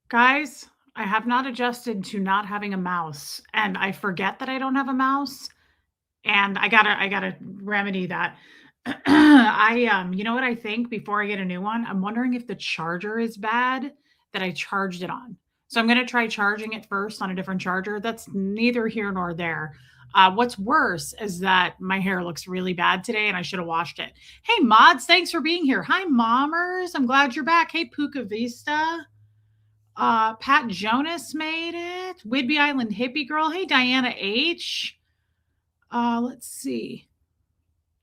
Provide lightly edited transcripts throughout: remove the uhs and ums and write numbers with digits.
Guys, I have not adjusted to not having a mouse, and I forget that I don't have a mouse, and I gotta remedy that. You know what I think before I get a new one? I'm wondering if the charger is bad that I charged it on. So I'm gonna try charging it first on a different charger. That's neither here nor there. What's worse is that my hair looks really bad today and I should have washed it. Hey, mods, thanks for being here. Hi, mommers. I'm glad you're back. Hey, Puka Vista. Pat Jonas made it. Whidbey Island Hippie Girl. Hey, Diana H. Let's see.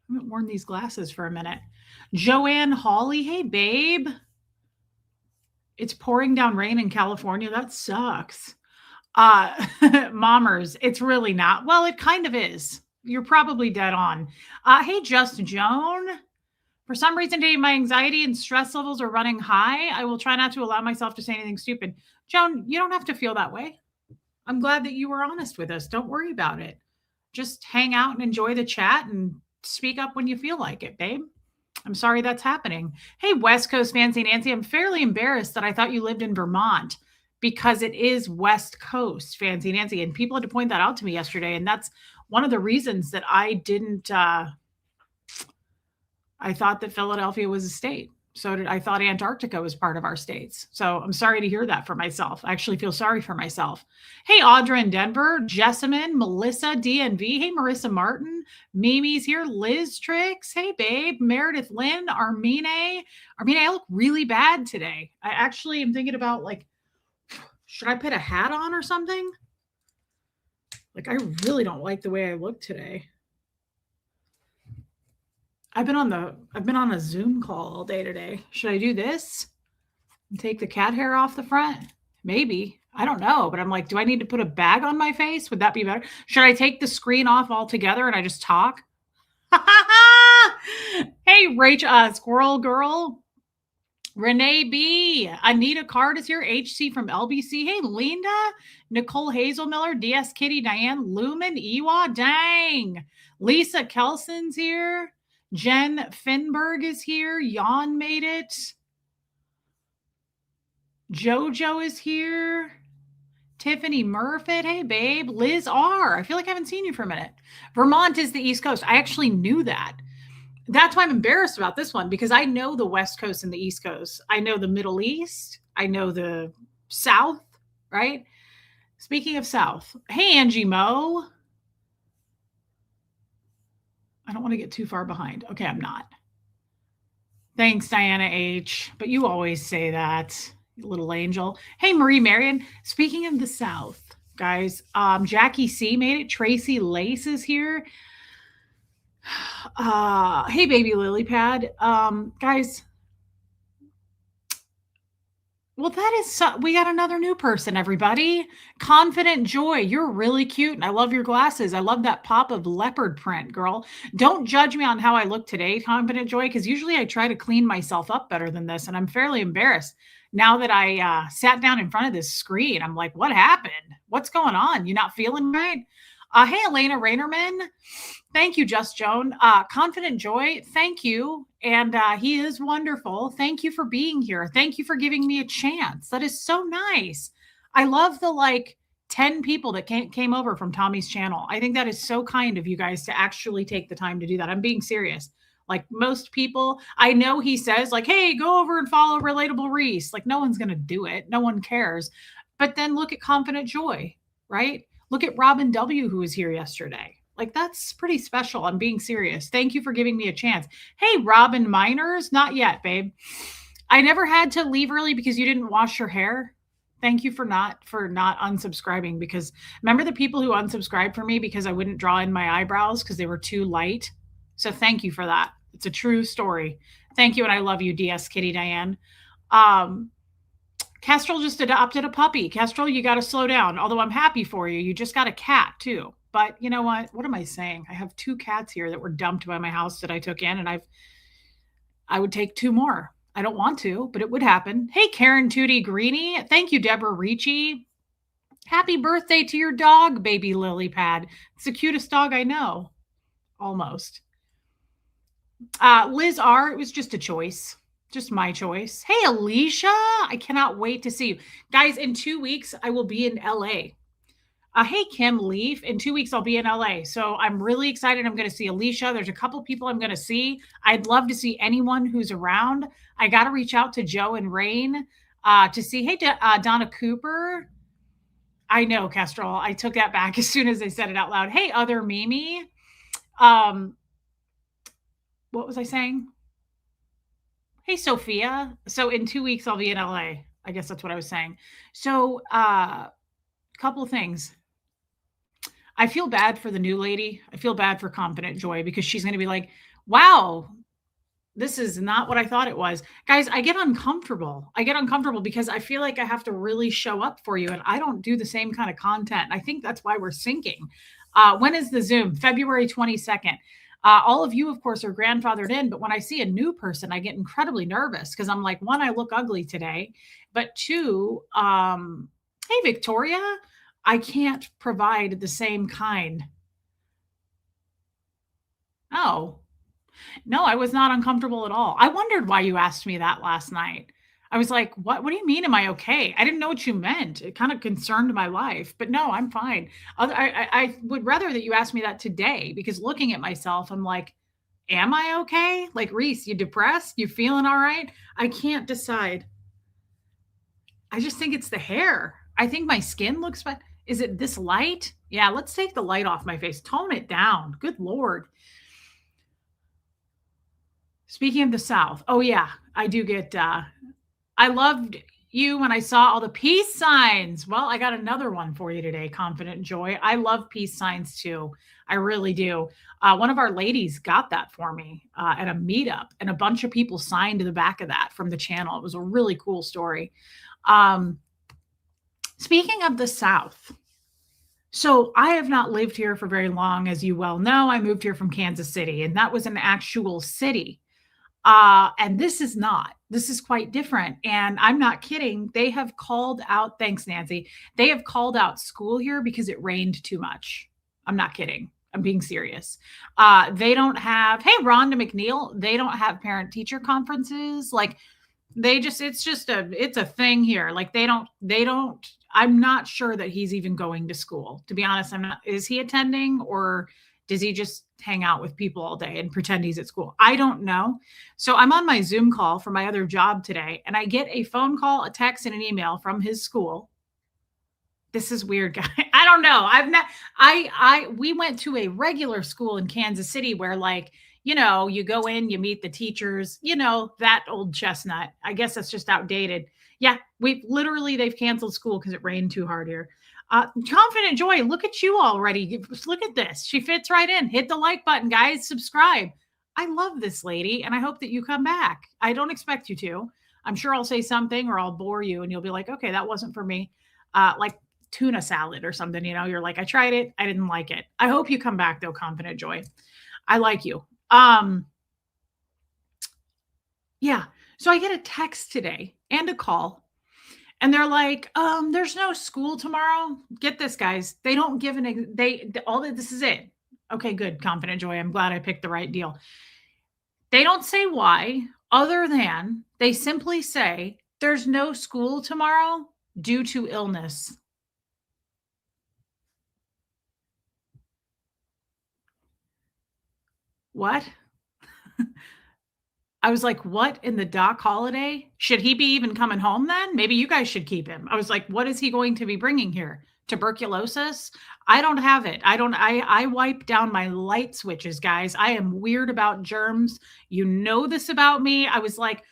I haven't worn these glasses for a minute. Joanne Hawley. Hey, babe. It's pouring down rain in California. That sucks. Mommers, it's really not. Well, it kind of is. You're probably dead on. Hey, Just Joan. For some reason today, my anxiety and stress levels are running high. I will try not to allow myself to say anything stupid. Joan, you don't have to feel that way. I'm glad that you were honest with us. Don't worry about it. Just hang out and enjoy the chat and speak up when you feel like it, babe. I'm sorry that's happening. Hey, West Coast Fancy Nancy, I'm fairly embarrassed that I thought you lived in Vermont because it is West Coast Fancy Nancy. And people had to point that out to me yesterday. And that's one of the reasons that I didn't I thought that Philadelphia was a state. I thought Antarctica was part of our states. So I'm sorry to hear that for myself. I actually feel sorry for myself. Hey, Audra in Denver, Jessamine, Melissa, DNV. Hey, Marissa Martin, Mimi's here, Liz Tricks. Hey, babe, Meredith Lynn, Armine. Armine, I look really bad today. I actually am thinking about should I put a hat on or something? I really don't like the way I look today. I've been on a Zoom call all day today. Should I do this and take the cat hair off the front? Maybe. I don't know, but I'm like, do I need to put a bag on my face? Would that be better? Should I take the screen off altogether and I just talk? Hey, Rachel, Squirrel Girl. Renee B. Anita Card is here. HC from LBC. Hey, Linda. Nicole Hazelmiller. DS Kitty. Diane Lumen. Ewa. Dang. Lisa Kelson's here. Jen Finberg is here. Jan made it. Jojo is here. Tiffany Murfitt. Hey, babe. Liz R. I feel like I haven't seen you for a minute. Vermont is the East Coast. I actually knew that. That's why I'm embarrassed about this one, because I know the West Coast and the East Coast. I know the Middle East. I know the South, right? Speaking of South. Hey, Angie Moe. I don't want to get too far behind. Okay, I'm not. Thanks, Diana H. But you always say that, little angel. Hey, Marie Marion. Speaking of the South, guys, Jackie C made it. Tracy Lace is here. Hey, baby lily pad. Guys. Well, that is we got another new person, everybody. Confident Joy, you're really cute, and I love your glasses. I love that pop of leopard print, girl. Don't judge me on how I look today, Confident Joy, because usually I try to clean myself up better than this, and I'm fairly embarrassed. Now that I sat down in front of this screen, I'm like, what happened? What's going on? You not feeling right? Hey, Elena Rainerman. Thank you, Just Joan. Confident Joy, thank you. And he is wonderful. Thank you for being here. Thank you for giving me a chance. That is so nice. I love the 10 people that came over from Tommy's channel. I think that is so kind of you guys to actually take the time to do that. I'm being serious. Most people, I know he says hey, go over and follow Relatable Reese. No one's going to do it. No one cares. But then look at Confident Joy, right? Look at Robin W., who was here yesterday. That's pretty special. I'm being serious. Thank you for giving me a chance. Hey, Robin Miners. Not yet, babe. I never had to leave early because you didn't wash your hair. Thank you for not unsubscribing, because remember the people who unsubscribed for me because I wouldn't draw in my eyebrows because they were too light? So thank you for that. It's a true story. Thank you, and I love you, DS Kitty Diane. Kestrel just adopted a puppy. Kestrel, you got to slow down. Although I'm happy for you. You just got a cat, too. But you know what? What am I saying? I have 2 cats here that were dumped by my house that I took in, and I would take 2 more. I don't want to, but it would happen. Hey, Karen Tootie Greenie. Thank you, Deborah Ricci. Happy birthday to your dog, baby lily pad. It's the cutest dog I know. Almost. Liz R., it was just a choice. Just my choice. Hey, Alicia, I cannot wait to see you. Guys, in 2 weeks, I will be in LA. Hey, Kim Leaf. In 2 weeks, I'll be in LA. So I'm really excited. I'm going to see Alicia. There's a couple people I'm going to see. I'd love to see anyone who's around. I got to reach out to Joe and Rain to see, hey, Donna Cooper. I know, Kestrel. I took that back as soon as I said it out loud. Hey, other Mimi. Um, what was I saying? Hey, Sophia. So in 2 weeks, I'll be in LA. I guess that's what I was saying. So, couple of things. I feel bad for the new lady. I feel bad for Confident Joy because she's going to be like, wow, this is not what I thought it was. Guys, I get uncomfortable. I get uncomfortable because I feel like I have to really show up for you and I don't do the same kind of content. I think that's why we're syncing. When is the Zoom? February 22nd. All of you, of course, are grandfathered in, but when I see a new person, I get incredibly nervous because I'm like, one, I look ugly today, but two, hey, Victoria, I can't provide the same kind. Oh, no, I was not uncomfortable at all. I wondered why you asked me that last night. I was like, What do you mean, am I okay?" I didn't know what you meant. It kinda concerned my life, but no, I'm fine. I would rather that you ask me that today because looking at myself, I'm like, "Am I okay?" Like, "Reese, you depressed? You feeling all right?" I can't decide. I just think it's the hair. I think my skin looks fine. Is it this light? Yeah, let's take the light off my face. Tone it down. Good lord. Speaking of the South, oh yeah, I do get I loved you when I saw all the peace signs. Well, I got another one for you today, Confident Joy. I love peace signs too. I really do. One of our ladies got that for me at a meetup, and a bunch of people signed the back of that from the channel. It was a really cool story. Um, Speaking of the South, so I have not lived here for very long, as you well know. I moved here from Kansas City, and that was an actual city. And this is not. This is quite different. And I'm not kidding. They have called out, thanks, Nancy. They have called out school here because it rained too much. I'm not kidding. I'm being serious. They don't have, hey, Rhonda McNeil, they don't have parent teacher conferences. Like they just, it's a thing here. Like they don't, I'm not sure that he's even going to school. To be honest, I'm not, is he attending or does he just hang out with people all day and pretend he's at school? I don't know. So I'm on my Zoom call for my other job today, and I get a phone call, a text, and an email from his school. This is weird, guy. I don't know. I've not. We went to a regular school in Kansas City where, like, you go in, you meet the teachers, that old chestnut. I guess that's just outdated. Yeah, they've canceled school because it rained too hard here. Confident Joy, look at you already. Look at this. She fits right in. Hit the like button, guys. Subscribe. I love this lady, and I hope that you come back. I don't expect you to. I'm sure I'll say something or I'll bore you, and you'll be like, okay, that wasn't for me. Like tuna salad or something, you're like, I tried it. I didn't like it. I hope you come back, though, Confident Joy. I like you. Yeah. So I get a text today and a call. And they're like, there's no school tomorrow. Get this, guys. They don't give this is it. Okay, good. Confident Joy. I'm glad I picked the right deal. They don't say why, other than they simply say there's no school tomorrow due to illness. What? I was like, what in the Doc Holiday? Should he be even coming home then? Maybe you guys should keep him. I was like, what is he going to be bringing here? Tuberculosis? I don't have it. I wipe down my light switches, guys. I am weird about germs. You know this about me. I was like,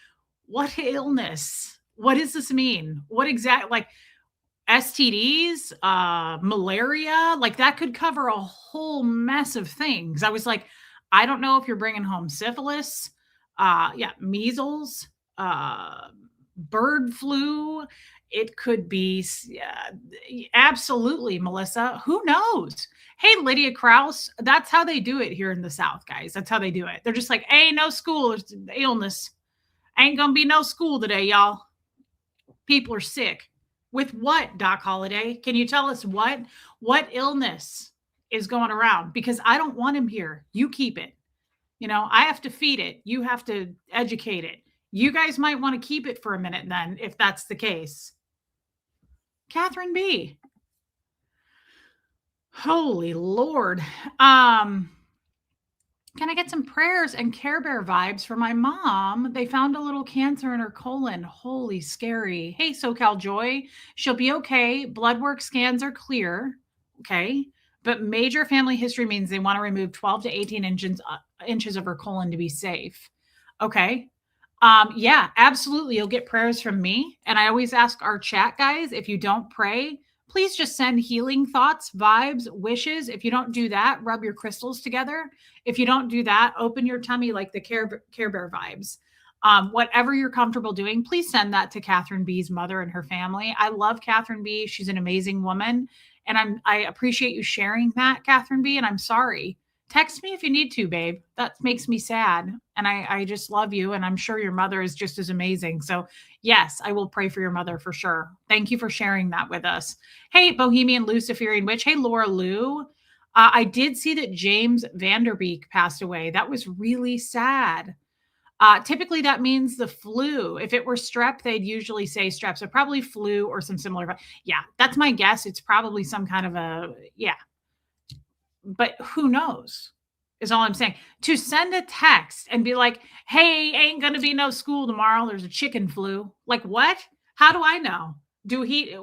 what illness? What does this mean? What exact, like STDs, malaria? Like that could cover a whole mess of things. I was like, I don't know if you're bringing home syphilis, measles, bird flu. It could be absolutely, Melissa. Who knows? Hey, Lydia Krause. That's how they do it here in the South, guys. That's how they do it. They're just like, hey, no school. There's illness. Ain't gonna be no school today, y'all. People are sick. With what, Doc Holiday? Can you tell us what illness is going around? Because I don't want him here. You keep it. I have to feed it. You have to educate it. You guys might want to keep it for a minute then, if that's the case. Catherine B. Holy Lord. Can I get some prayers and Care Bear vibes for my mom? They found a little cancer in her colon. Holy scary. Hey, SoCal Joy. She'll be okay. Blood work scans are clear. Okay. But major family history means they want to remove 12 to 18 inches of her colon to be safe. Okay. Yeah, absolutely. You'll get prayers from me. And I always ask our chat guys, if you don't pray, please just send healing thoughts, vibes, wishes. If you don't do that, rub your crystals together. If you don't do that, open your tummy like the Care Bear vibes. Whatever you're comfortable doing, please send that to Catherine B's mother and her family. I love Catherine B. She's an amazing woman. And I appreciate you sharing that, Catherine B. And I'm sorry. Text me if you need to, babe. That makes me sad. And I just love you. And I'm sure your mother is just as amazing. So, yes, I will pray for your mother for sure. Thank you for sharing that with us. Hey, Bohemian Luciferian Witch. Hey, Laura Lou. I did see that James Vanderbeek passed away. That was really sad. Typically, that means the flu. If it were strep, they'd usually say strep. So, probably flu or some similar. Yeah, that's my guess. It's probably some kind of yeah, but who knows is all I'm saying. To send a text and be like, hey, ain't gonna be no school tomorrow, there's a chicken flu, like what? How do I know?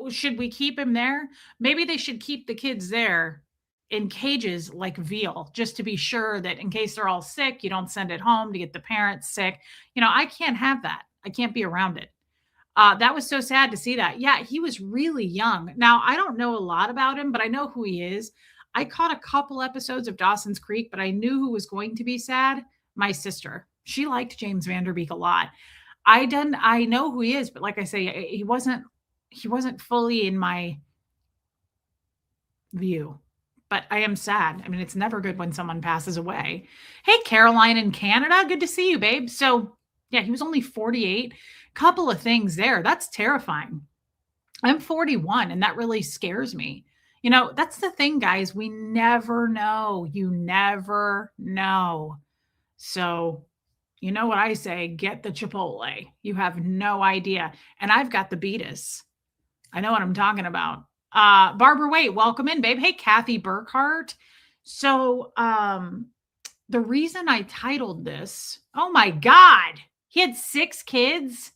Should we keep him there? Maybe they should keep the kids there in cages like veal, just to be sure that in case they're all sick, you don't send it home to get the parents sick. I can't have that. I can't be around it. That was so sad to see that. Yeah, he was really young. Now, I don't know a lot about him, but I know who he is. I caught a couple episodes of Dawson's Creek, but I knew who was going to be sad. My sister. She liked James Vanderbeek a lot. I know who he is, but like I say, he wasn't fully in my view. But I am sad. I mean, it's never good when someone passes away. Hey, Caroline in Canada. Good to see you, babe. So, yeah, he was only 48. Couple of things there. That's terrifying. I'm 41, and that really scares me. That's the thing, guys. We never know. You never know. So, you know what I say? Get the Chipotle. You have no idea. And I've got the Beatus. I know what I'm talking about. Barbara Waite, welcome in, babe. Hey, Kathy Burkhart. So, the reason I titled this, oh my God, he had 6 kids.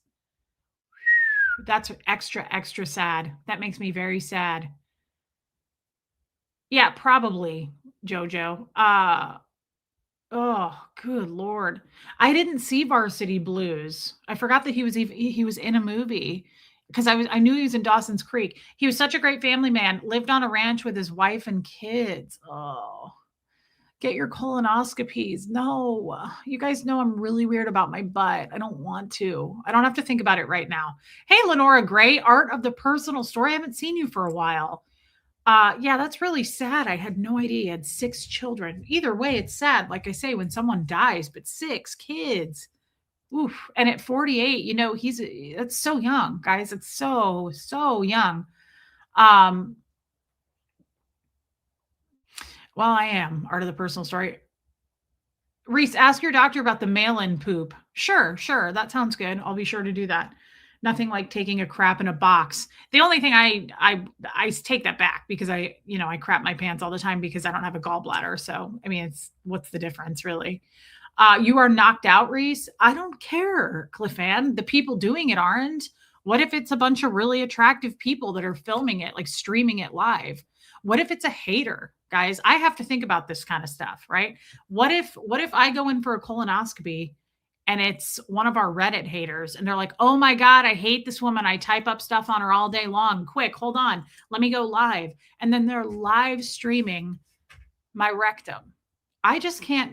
That's extra sad. That makes me very sad. Yeah, probably, Jojo. Oh, good Lord. I didn't see Varsity Blues. I forgot that he was in a movie because I knew he was in Dawson's Creek. He was such a great family man, lived on a ranch with his wife and kids. Oh, get your colonoscopies. No, you guys know I'm really weird about my butt. I don't want to. I don't have to think about it right now. Hey, Lenora Gray, Art of the Personal Story. I haven't seen you for a while. Yeah, that's really sad. I had no idea he had 6 children. Either way, it's sad, like I say, when someone dies, but 6 kids. Oof. And at 48, that's so young, guys. It's so young. Well, I am Art of the Personal Story. Reese, ask your doctor about the mail-in poop. Sure. That sounds good. I'll be sure to do that. Nothing like taking a crap in a box. The only thing I take that back because I crap my pants all the time because I don't have a gallbladder. So, I mean, what's the difference really? You are knocked out, Reese. I don't care, Cliffan. The people doing it aren't. What if it's a bunch of really attractive people that are filming it, like streaming it live? What if it's a hater? Guys, I have to think about this kind of stuff, right? What if I go in for a colonoscopy and it's one of our Reddit haters and they're like, "Oh my God, I hate this woman. I type up stuff on her all day long. Quick, hold on. Let me go live." And then they're live streaming my rectum.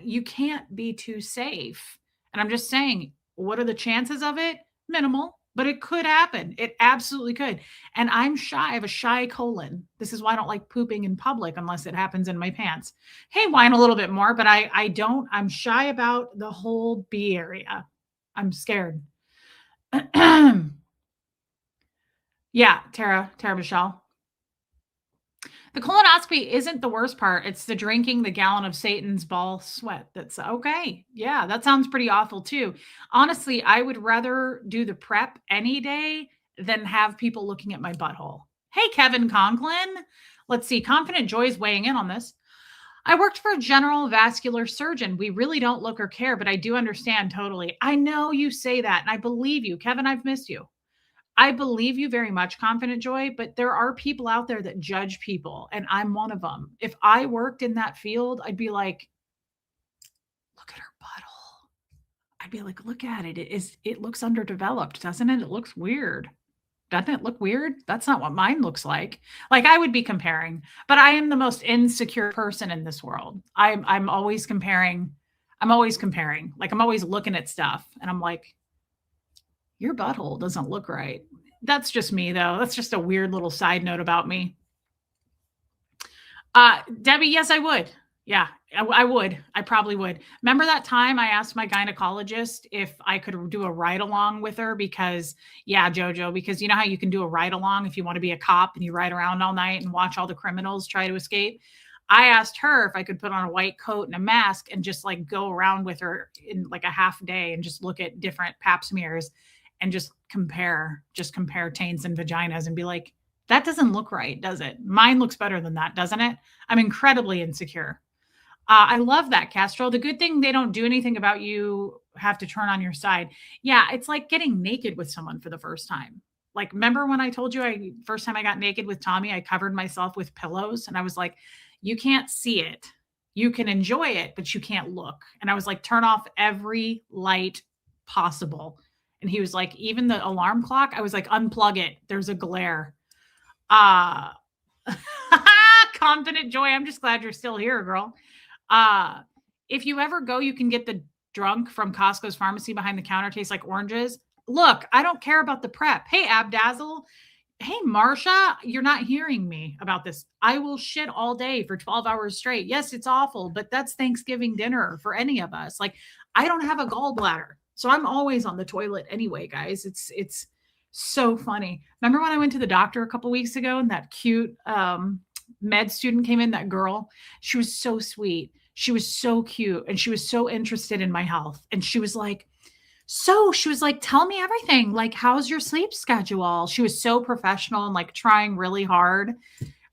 You can't be too safe. And I'm just saying, what are the chances of it? Minimal, but it could happen. It absolutely could. And I'm shy. I have a shy colon. This is why I don't like pooping in public unless it happens in my pants. Hey, whine a little bit more, but I'm shy about the whole B area. I'm scared. Yeah, Tara Michelle. The colonoscopy isn't the worst part. It's the drinking the gallon of Satan's ball sweat. That's okay. Yeah, that sounds pretty awful too. Honestly, I would rather do the prep any day than have people looking at my butthole. Hey, Kevin Conklin. Let's see. Confident Joy is weighing in on this. I worked for a general vascular surgeon. We really don't look or care, but I do understand totally. I know you say that, and I believe you. Kevin, I've missed you. I believe you very much, Confident Joy, but there are people out there that judge people, and I'm one of them. If I worked in that field, I'd be like, look at her butthole. I'd be like, look at it. It looks underdeveloped, doesn't it? It looks weird. Doesn't it look weird? That's not what mine looks like. Like I would be comparing, but I am the most insecure person in this world. I'm always comparing. I'm always comparing. Like I'm always looking at stuff and I'm like, your butthole doesn't look right. That's just me though. That's just a weird little side note about me. Debbie, yes, I would. Yeah, I would. I probably would. Remember that time I asked my gynecologist if I could do a ride along with her because, yeah, JoJo, because you know how you can do a ride along if you want to be a cop and you ride around all night and watch all the criminals try to escape. I asked her if I could put on a white coat and a mask and just like go around with her in like a half day and just look at different pap smears and just compare taints and vaginas and be like, that doesn't look right, does it? Mine looks better than that, doesn't it? I'm incredibly insecure. I love that, Castro. The good thing they don't do anything about you have to turn on your side. Yeah, it's like getting naked with someone for the first time. Like, remember when I told you first time I got naked with Tommy, I covered myself with pillows and I was like, you can't see it. You can enjoy it, but you can't look. And I was like, turn off every light possible. And he was like, even the alarm clock, I was like, unplug it. There's a glare. Uh Confident Joy. I'm just glad you're still here, girl. Uh, if you ever go, you can get the drunk from Costco's pharmacy behind the counter. Tastes like oranges. Look, I don't care about the prep. Hey, Abdazzle. Hey, Marsha, you're not hearing me about this. I will shit all day for 12 hours straight. Yes, it's awful, but that's Thanksgiving dinner for any of us. Like, I don't have a gallbladder. So I'm always on the toilet anyway, guys. It's so funny. Remember when I went to the doctor a couple weeks ago and that cute med student came in, that girl? She was so sweet. She was so cute and she was so interested in my health. And she was like, tell me everything. Like, how's your sleep schedule? She was so professional and like trying really hard.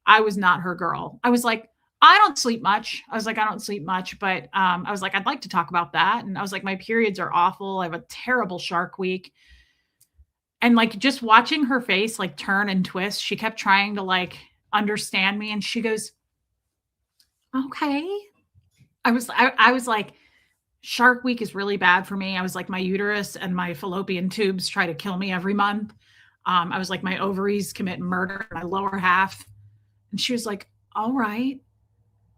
I was not her girl. I was like, I don't sleep much. I was like, I don't sleep much, but I was like, I'd like to talk about that. And I was like, my periods are awful. I have a terrible shark week. And like just watching her face like turn and twist, she kept trying to like understand me. And she goes, okay. I was like, Shark Week is really bad for me. I was like, my uterus and my fallopian tubes try to kill me every month. I was like, my ovaries commit murder in my lower half. And she was like, all right.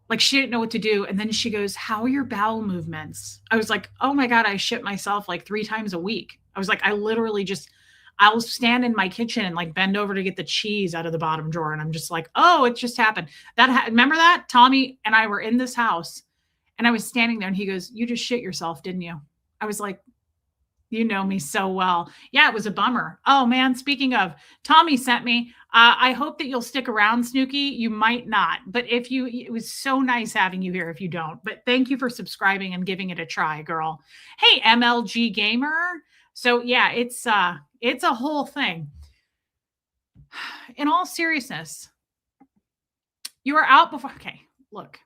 Like she didn't know what to do. And then she goes, how are your bowel movements? I was like, oh my God, I shit myself like 3 times a week. I was like, I literally just, I'll stand in my kitchen and like bend over to get the cheese out of the bottom drawer. And I'm just like, oh, it just happened. Remember that? Tommy and I were in this house and I was standing there and he goes, you just shit yourself, didn't you? I was like, you know me so well. Yeah, it was a bummer. Oh man, speaking of, Tommy sent me. I hope that you'll stick around, Snooky. You might not, but it was so nice having you here if you don't. But thank you for subscribing and giving it a try, girl. Hey, MLG Gamer. So yeah, it's a whole thing. In all seriousness, you are out before. Okay, look,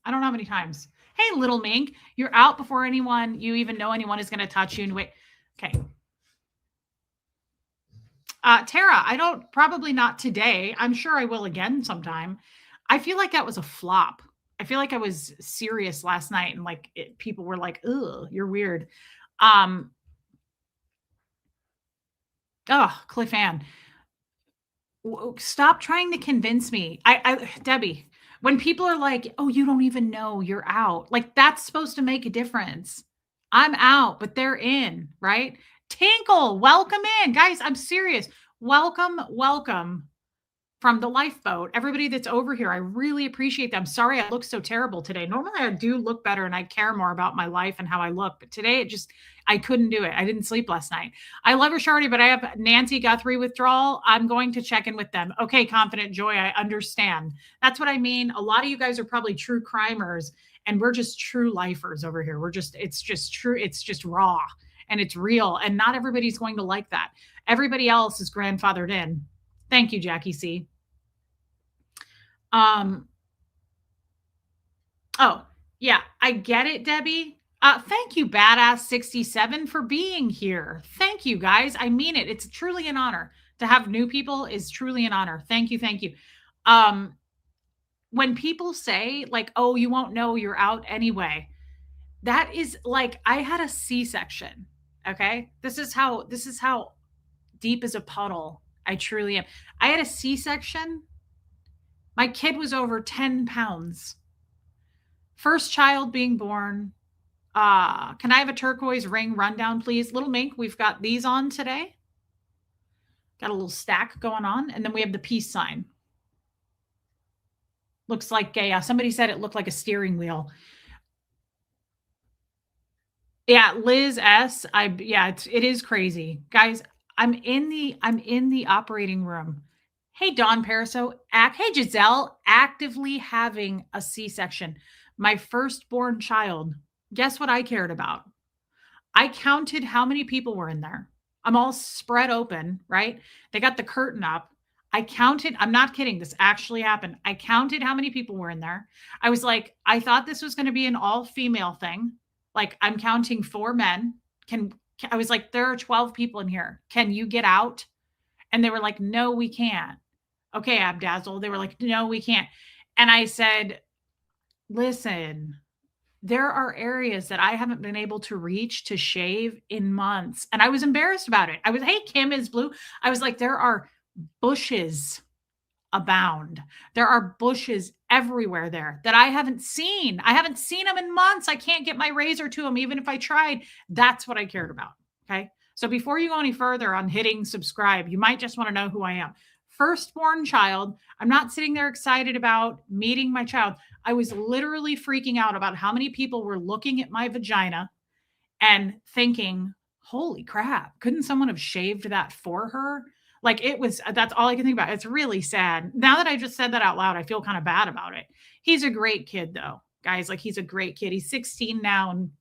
I don't know how many times. Hey, little mink, you're out before you even know anyone is going to touch you. And wait, okay. Tara, probably not today. I'm sure I will again sometime. I feel like that was a flop. I feel like I was serious last night and like people were like, ugh, you're weird. Cliff Ann, stop trying to convince me. Debbie, when people are like, oh, you don't even know you're out, like that's supposed to make a difference. I'm out, but they're in, right? Tinkle, welcome in. Guys, I'm serious. Welcome. from the lifeboat, everybody that's over here, I really appreciate them. Sorry I look so terrible today. Normally I do look better and I care more about my life and how I look, but today I couldn't do it. I didn't sleep last night. I love her, Shardy, but I have Nancy Guthrie withdrawal. I'm going to check in with them. Okay, Confident Joy, I understand. That's what I mean. A lot of you guys are probably true crimers and we're just true lifers over here. It's just true. It's just raw and it's real. And not everybody's going to like that. Everybody else is grandfathered in. Thank you, Jackie C. Um, oh, yeah, I get it, Debbie. Thank you, Badass 67, for being here. Thank you, guys. I mean it. It's truly an honor to have new people is truly an honor. Thank you. Thank you. When people say like, oh, you won't know you're out anyway, that is like, I had a C-section. Okay. This is how deep as a puddle I truly am. I had a C-section. My kid was over 10 pounds. First child being born. Can I have a turquoise ring rundown, please? Little Mink, we've got these on today. Got a little stack going on. And then we have the peace sign. Looks like somebody said it looked like a steering wheel. Yeah, Liz S. It is crazy. Guys, I'm in the operating room. Hey, Dawn Paraso. Hey, Giselle, actively having a C-section. My firstborn child. Guess what I cared about? I counted how many people were in there. I'm all spread open, right? They got the curtain up. I counted. I'm not kidding. This actually happened. I counted how many people were in there. I was like, I thought this was going to be an all-female thing. Like, I'm counting 4 men. I was like, there are 12 people in here. Can you get out? And they were like, no, we can't. Okay, Abdazzle. They were like, no, we can't. And I said, listen, there are areas that I haven't been able to reach to shave in months. And I was embarrassed about it. Hey, Kim is blue. I was like, there are bushes abound. There are bushes everywhere there that I haven't seen. I haven't seen them in months. I can't get my razor to them, even if I tried. That's what I cared about. Okay. So before you go any further on hitting subscribe, you might just want to know who I am. Firstborn child. I'm not sitting there excited about meeting my child. I was literally freaking out about how many people were looking at my vagina and thinking, holy crap, couldn't someone have shaved that for her? Like that's all I can think about. It's really sad. Now that I just said that out loud, I feel kind of bad about it. He's a great kid though, guys. Like, he's a great kid. He's 16 now. And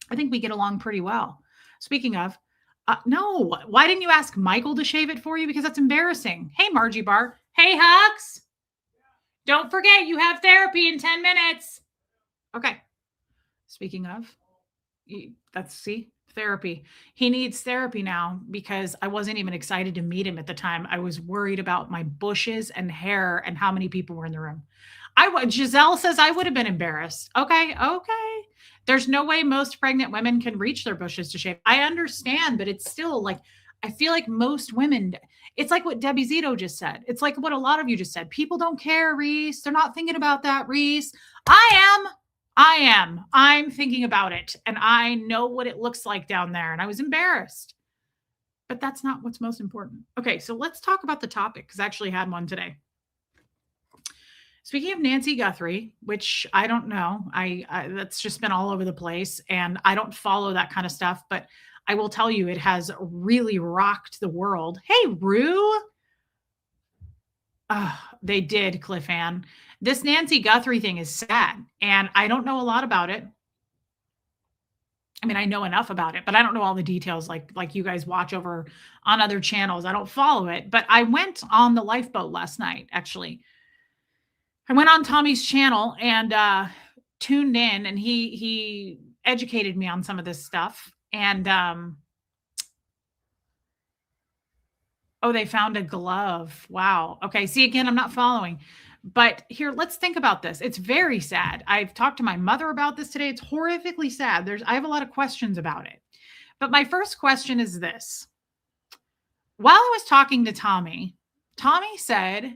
I think we get along pretty well. Speaking of, no, why didn't you ask Michael to shave it for you? Because that's embarrassing. Hey, Margie Bar. Hey, Hux. Don't forget, you have therapy in 10 minutes. Okay. Speaking of, therapy. He needs therapy now because I wasn't even excited to meet him at the time. I was worried about my bushes and hair and how many people were in the room. Giselle says I would have been embarrassed. Okay. There's no way most pregnant women can reach their bushes to shave. I understand, but it's still like, I feel like most women, it's like what Debbie Zito just said. It's like what a lot of you just said. People don't care, Reese. They're not thinking about that, Reese. I'm thinking about it. And I know what it looks like down there. And I was embarrassed. But that's not what's most important. Okay, so let's talk about the topic, because I actually had one today. Speaking of Nancy Guthrie, which I don't know, that's just been all over the place, and I don't follow that kind of stuff, but I will tell you, it has really rocked the world. Hey, Rue. They did, Cliff Ann. This Nancy Guthrie thing is sad, and I don't know a lot about it. I mean, I know enough about it, but I don't know all the details like you guys watch over on other channels. I don't follow it, but I went on the lifeboat last night, actually. I went on Tommy's channel and tuned in, and he educated me on some of this stuff. And they found a glove. Wow. Okay. See, again, I'm not following. But here, let's think about this. It's very sad. I've talked to my mother about this today. It's horrifically sad. I have a lot of questions about it. But my first question is this. While I was talking to Tommy said,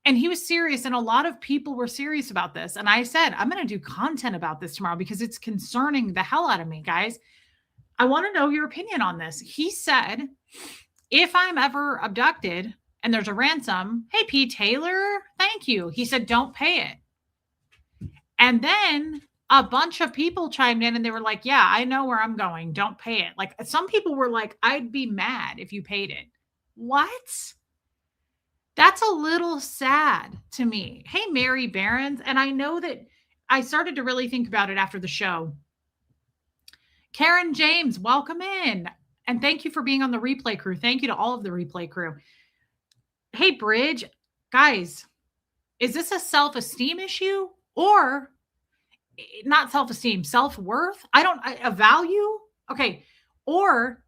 and he was serious, and a lot of people were serious about this. And I said, I'm going to do content about this tomorrow because it's concerning the hell out of me, guys. I want to know your opinion on this. He said, if I'm ever abducted, and there's a ransom. Hey, P. Taylor, thank you. He said, don't pay it. And then a bunch of people chimed in and they were like, yeah, I know where I'm going. Don't pay it. Like some people were like, I'd be mad if you paid it. What? That's a little sad to me. Hey, Mary Barons. And I know that I started to really think about it after the show. Karen James, welcome in. And thank you for being on the replay crew. Thank you to all of the replay crew. Hey, Bridge, guys, is this a self-esteem issue or not self-esteem, self-worth? A value? Okay. Or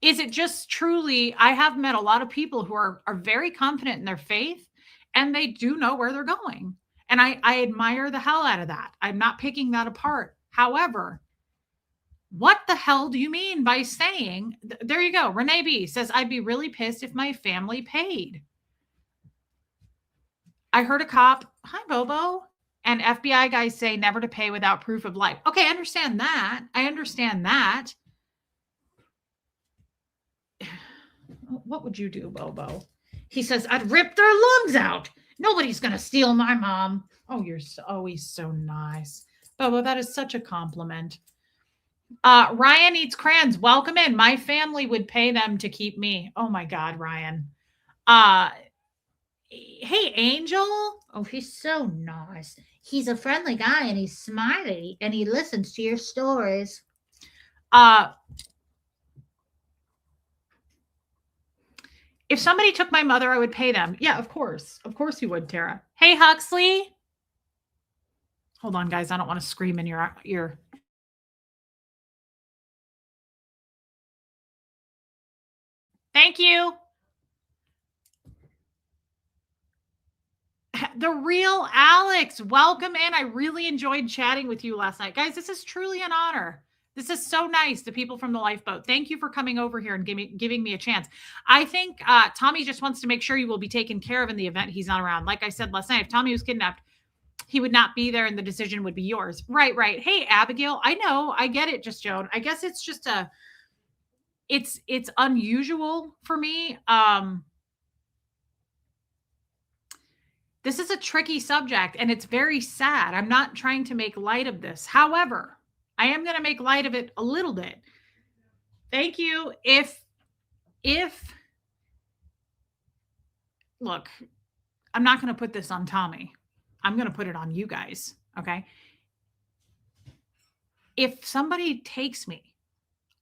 is it just truly, I have met a lot of people who are very confident in their faith and they do know where they're going. And I admire the hell out of that. I'm not picking that apart. However, what the hell do you mean by saying, there you go. Renee B says, I'd be really pissed if my family paid. I heard a cop, hi, Bobo, and FBI guys say never to pay without proof of life. Okay, I understand that. What would you do, Bobo? He says, I'd rip their lungs out. Nobody's going to steal my mom. Oh, he's so nice. Bobo, that is such a compliment. Ryan Eats Crayons, welcome in. My family would pay them to keep me. Oh my God, Ryan. Hey, Angel. Oh, he's so nice. He's a friendly guy and he's smiley and he listens to your stories. If somebody took my mother, I would pay them. Yeah, of course. Of course you would, Tara. Hey, Huxley. Hold on, guys. I don't want to scream in your ear. Thank you. The real Alex, welcome in. I really enjoyed chatting with you last night. Guys, this is truly an honor. This is so nice, the people from the lifeboat. Thank you for coming over here and giving me a chance. I think Tommy just wants to make sure you will be taken care of in the event he's not around. Like I said last night, if Tommy was kidnapped, he would not be there and the decision would be yours. Right. Hey, Abigail, I know. I get it, just Joan. I guess it's just it's unusual for me. This is a tricky subject and it's very sad. I'm not trying to make light of this. However, I am going to make light of it a little bit. Thank you. If look, I'm not going to put this on Tommy. I'm going to put it on you guys. Okay. If somebody takes me,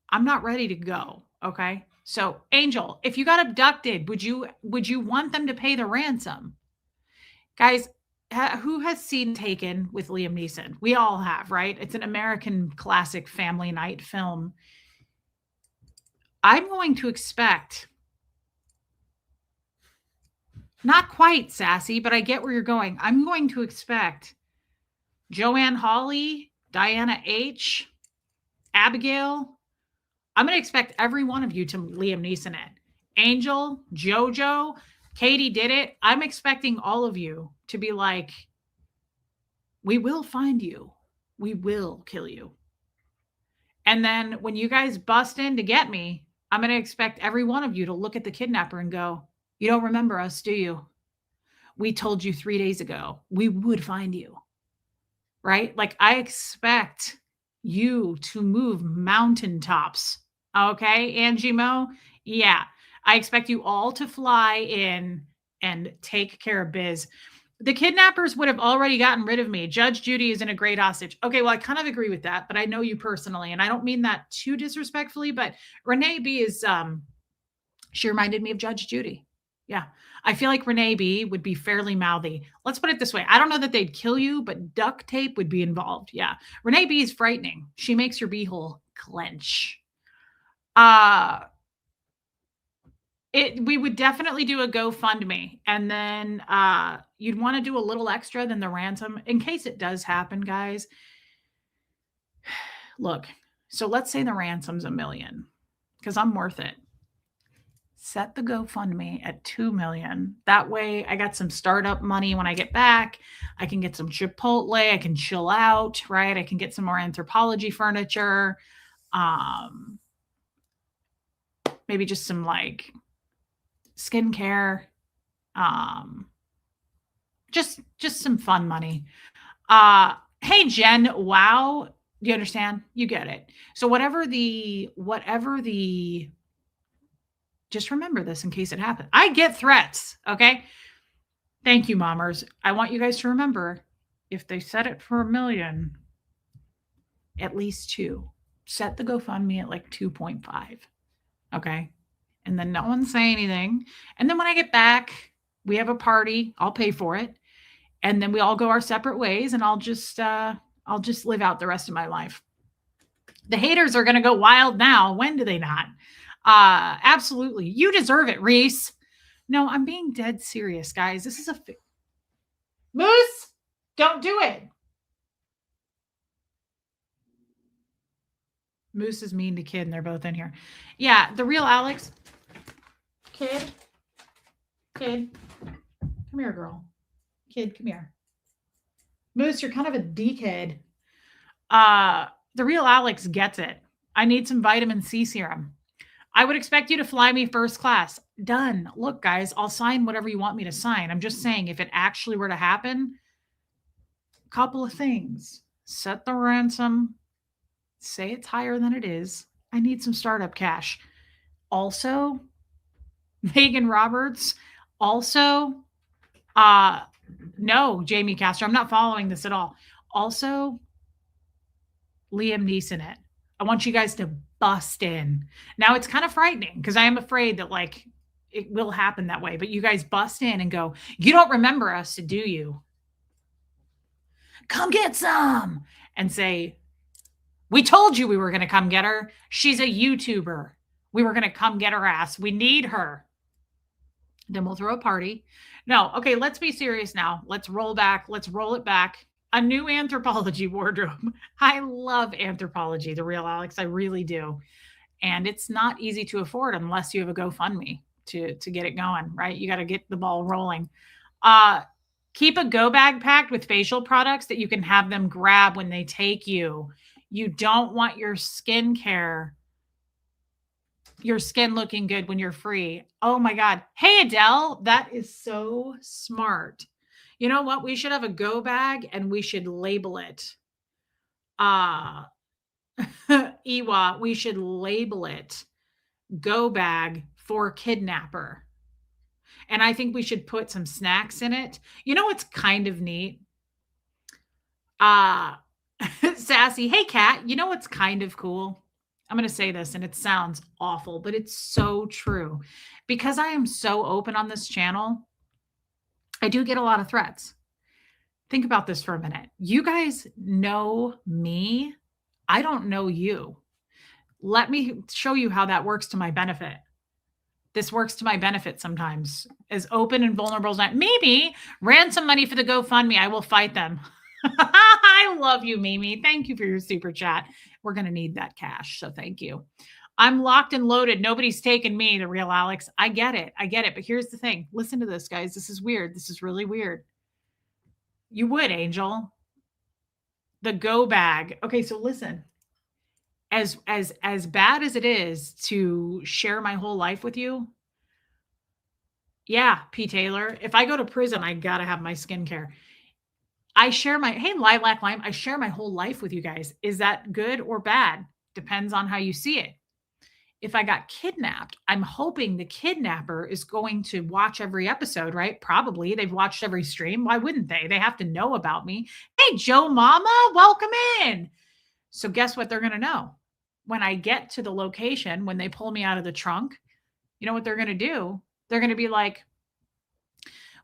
I'm not ready to go. Okay. So Angel, if you got abducted, would you want them to pay the ransom? Guys, who has seen Taken with Liam Neeson? We all have, right? It's an American classic family night film. I'm going to expect, not quite sassy, but I get where you're going. I'm going to expect Joanne Hawley, Diana H., Abigail. I'm going to expect every one of you to Liam Neeson it. Angel, Jojo, Katie did it. I'm expecting all of you to be like, we will find you. We will kill you. And then when you guys bust in to get me, I'm going to expect every one of you to look at the kidnapper and go, you don't remember us, do you? We told you 3 days ago we would find you. Right? Like I expect you to move mountaintops. Okay, Angie Mo? Yeah. I expect you all to fly in and take care of biz. The kidnappers would have already gotten rid of me. Judge Judy isn't a great hostage. Okay, well, I kind of agree with that, but I know you personally, and I don't mean that too disrespectfully, but Renee B is, she reminded me of Judge Judy. Yeah. I feel like Renee B would be fairly mouthy. Let's put it this way. I don't know that they'd kill you, but duct tape would be involved. Yeah. Renee B is frightening. She makes your beehole clench. We would definitely do a GoFundMe, and then you'd want to do a little extra than the ransom in case it does happen, guys. Look, so let's say the ransom's $1 million because I'm worth it. Set the GoFundMe at 2 million. That way I got some startup money when I get back. I can get some Chipotle. I can chill out, right? I can get some more Anthropologie furniture. Maybe just some like skincare, Um, just some fun money. Hey Jen, wow. Do you understand? You get it. So whatever the just remember this in case it happens. I get threats, okay? Thank you, mommers. I want you guys to remember if they set it for a million, at least two. Set the GoFundMe at like 2.5. Okay. And then no one say anything. And then when I get back, we have a party. I'll pay for it. And then we all go our separate ways and I'll just live out the rest of my life. The haters are gonna go wild now. When do they not? Absolutely. You deserve it, Reese. No, I'm being dead serious, guys. This is a Moose. Don't do it. Moose is mean to Kid, and they're both in here. Yeah, the real Alex. Kid. Kid. Come here, girl. Kid, come here. Moose, you're kind of a D-kid. The real Alex gets it. I need some vitamin C serum. I would expect you to fly me first class. Done. Look, guys, I'll sign whatever you want me to sign. I'm just saying, if it actually were to happen, a couple of things. Set the ransom. Say it's higher than it is. I need some startup cash. Also, Megan Roberts. Also, no, Jamie Castro. I'm not following this at all. Also, Liam Neeson it. I want you guys to bust in. Now it's kind of frightening because I am afraid that like it will happen that way, but you guys bust in and go, you don't remember us, do you? Come get some and say, we told you we were going to come get her. She's a YouTuber. We were going to come get her ass. We need her. Then we'll throw a party. No, okay, let's be serious now. Let's roll back. Let's roll it back. A new anthropology wardrobe. I love anthropology, the real Alex. I really do. And it's not easy to afford unless you have a GoFundMe to get it going, right? You got to get the ball rolling. Keep a go bag packed with facial products that you can have them grab when they take you. You don't want your skin looking good when you're free. Oh my God. Hey, Adele, that is so smart. You know what? We should have a go bag and we should label it. Iwa, we should label it go bag for kidnapper. And I think we should put some snacks in it. You know what's kind of neat? Sassy, hey Kat, you know what's kind of cool? I'm going to say this and it sounds awful, but it's so true. Because I am so open on this channel, I do get a lot of threats. Think about this for a minute. You guys know me. I don't know you. Let me show you how that works to my benefit. This works to my benefit sometimes. As open and vulnerable as I maybe ransom money for the GoFundMe. I will fight them. I love you, Mimi. Thank you for your super chat. We're going to need that cash. So thank you. I'm locked and loaded. Nobody's taken me, the real Alex. I get it. I get it. But here's the thing. Listen to this, guys. This is weird. This is really weird. You would, Angel. The go bag. Okay, so listen. As bad as it is to share my whole life with you. Yeah, P. Taylor. If I go to prison, I got to have my skincare. I share hey, Lilac Lime, I share my whole life with you guys. Is that good or bad? Depends on how you see it. If I got kidnapped, I'm hoping the kidnapper is going to watch every episode, right? Probably. They've watched every stream. Why wouldn't they? They have to know about me. Hey, Joe Mama, welcome in. So guess what they're going to know? When I get to the location, when they pull me out of the trunk, you know what they're going to do? They're going to be like,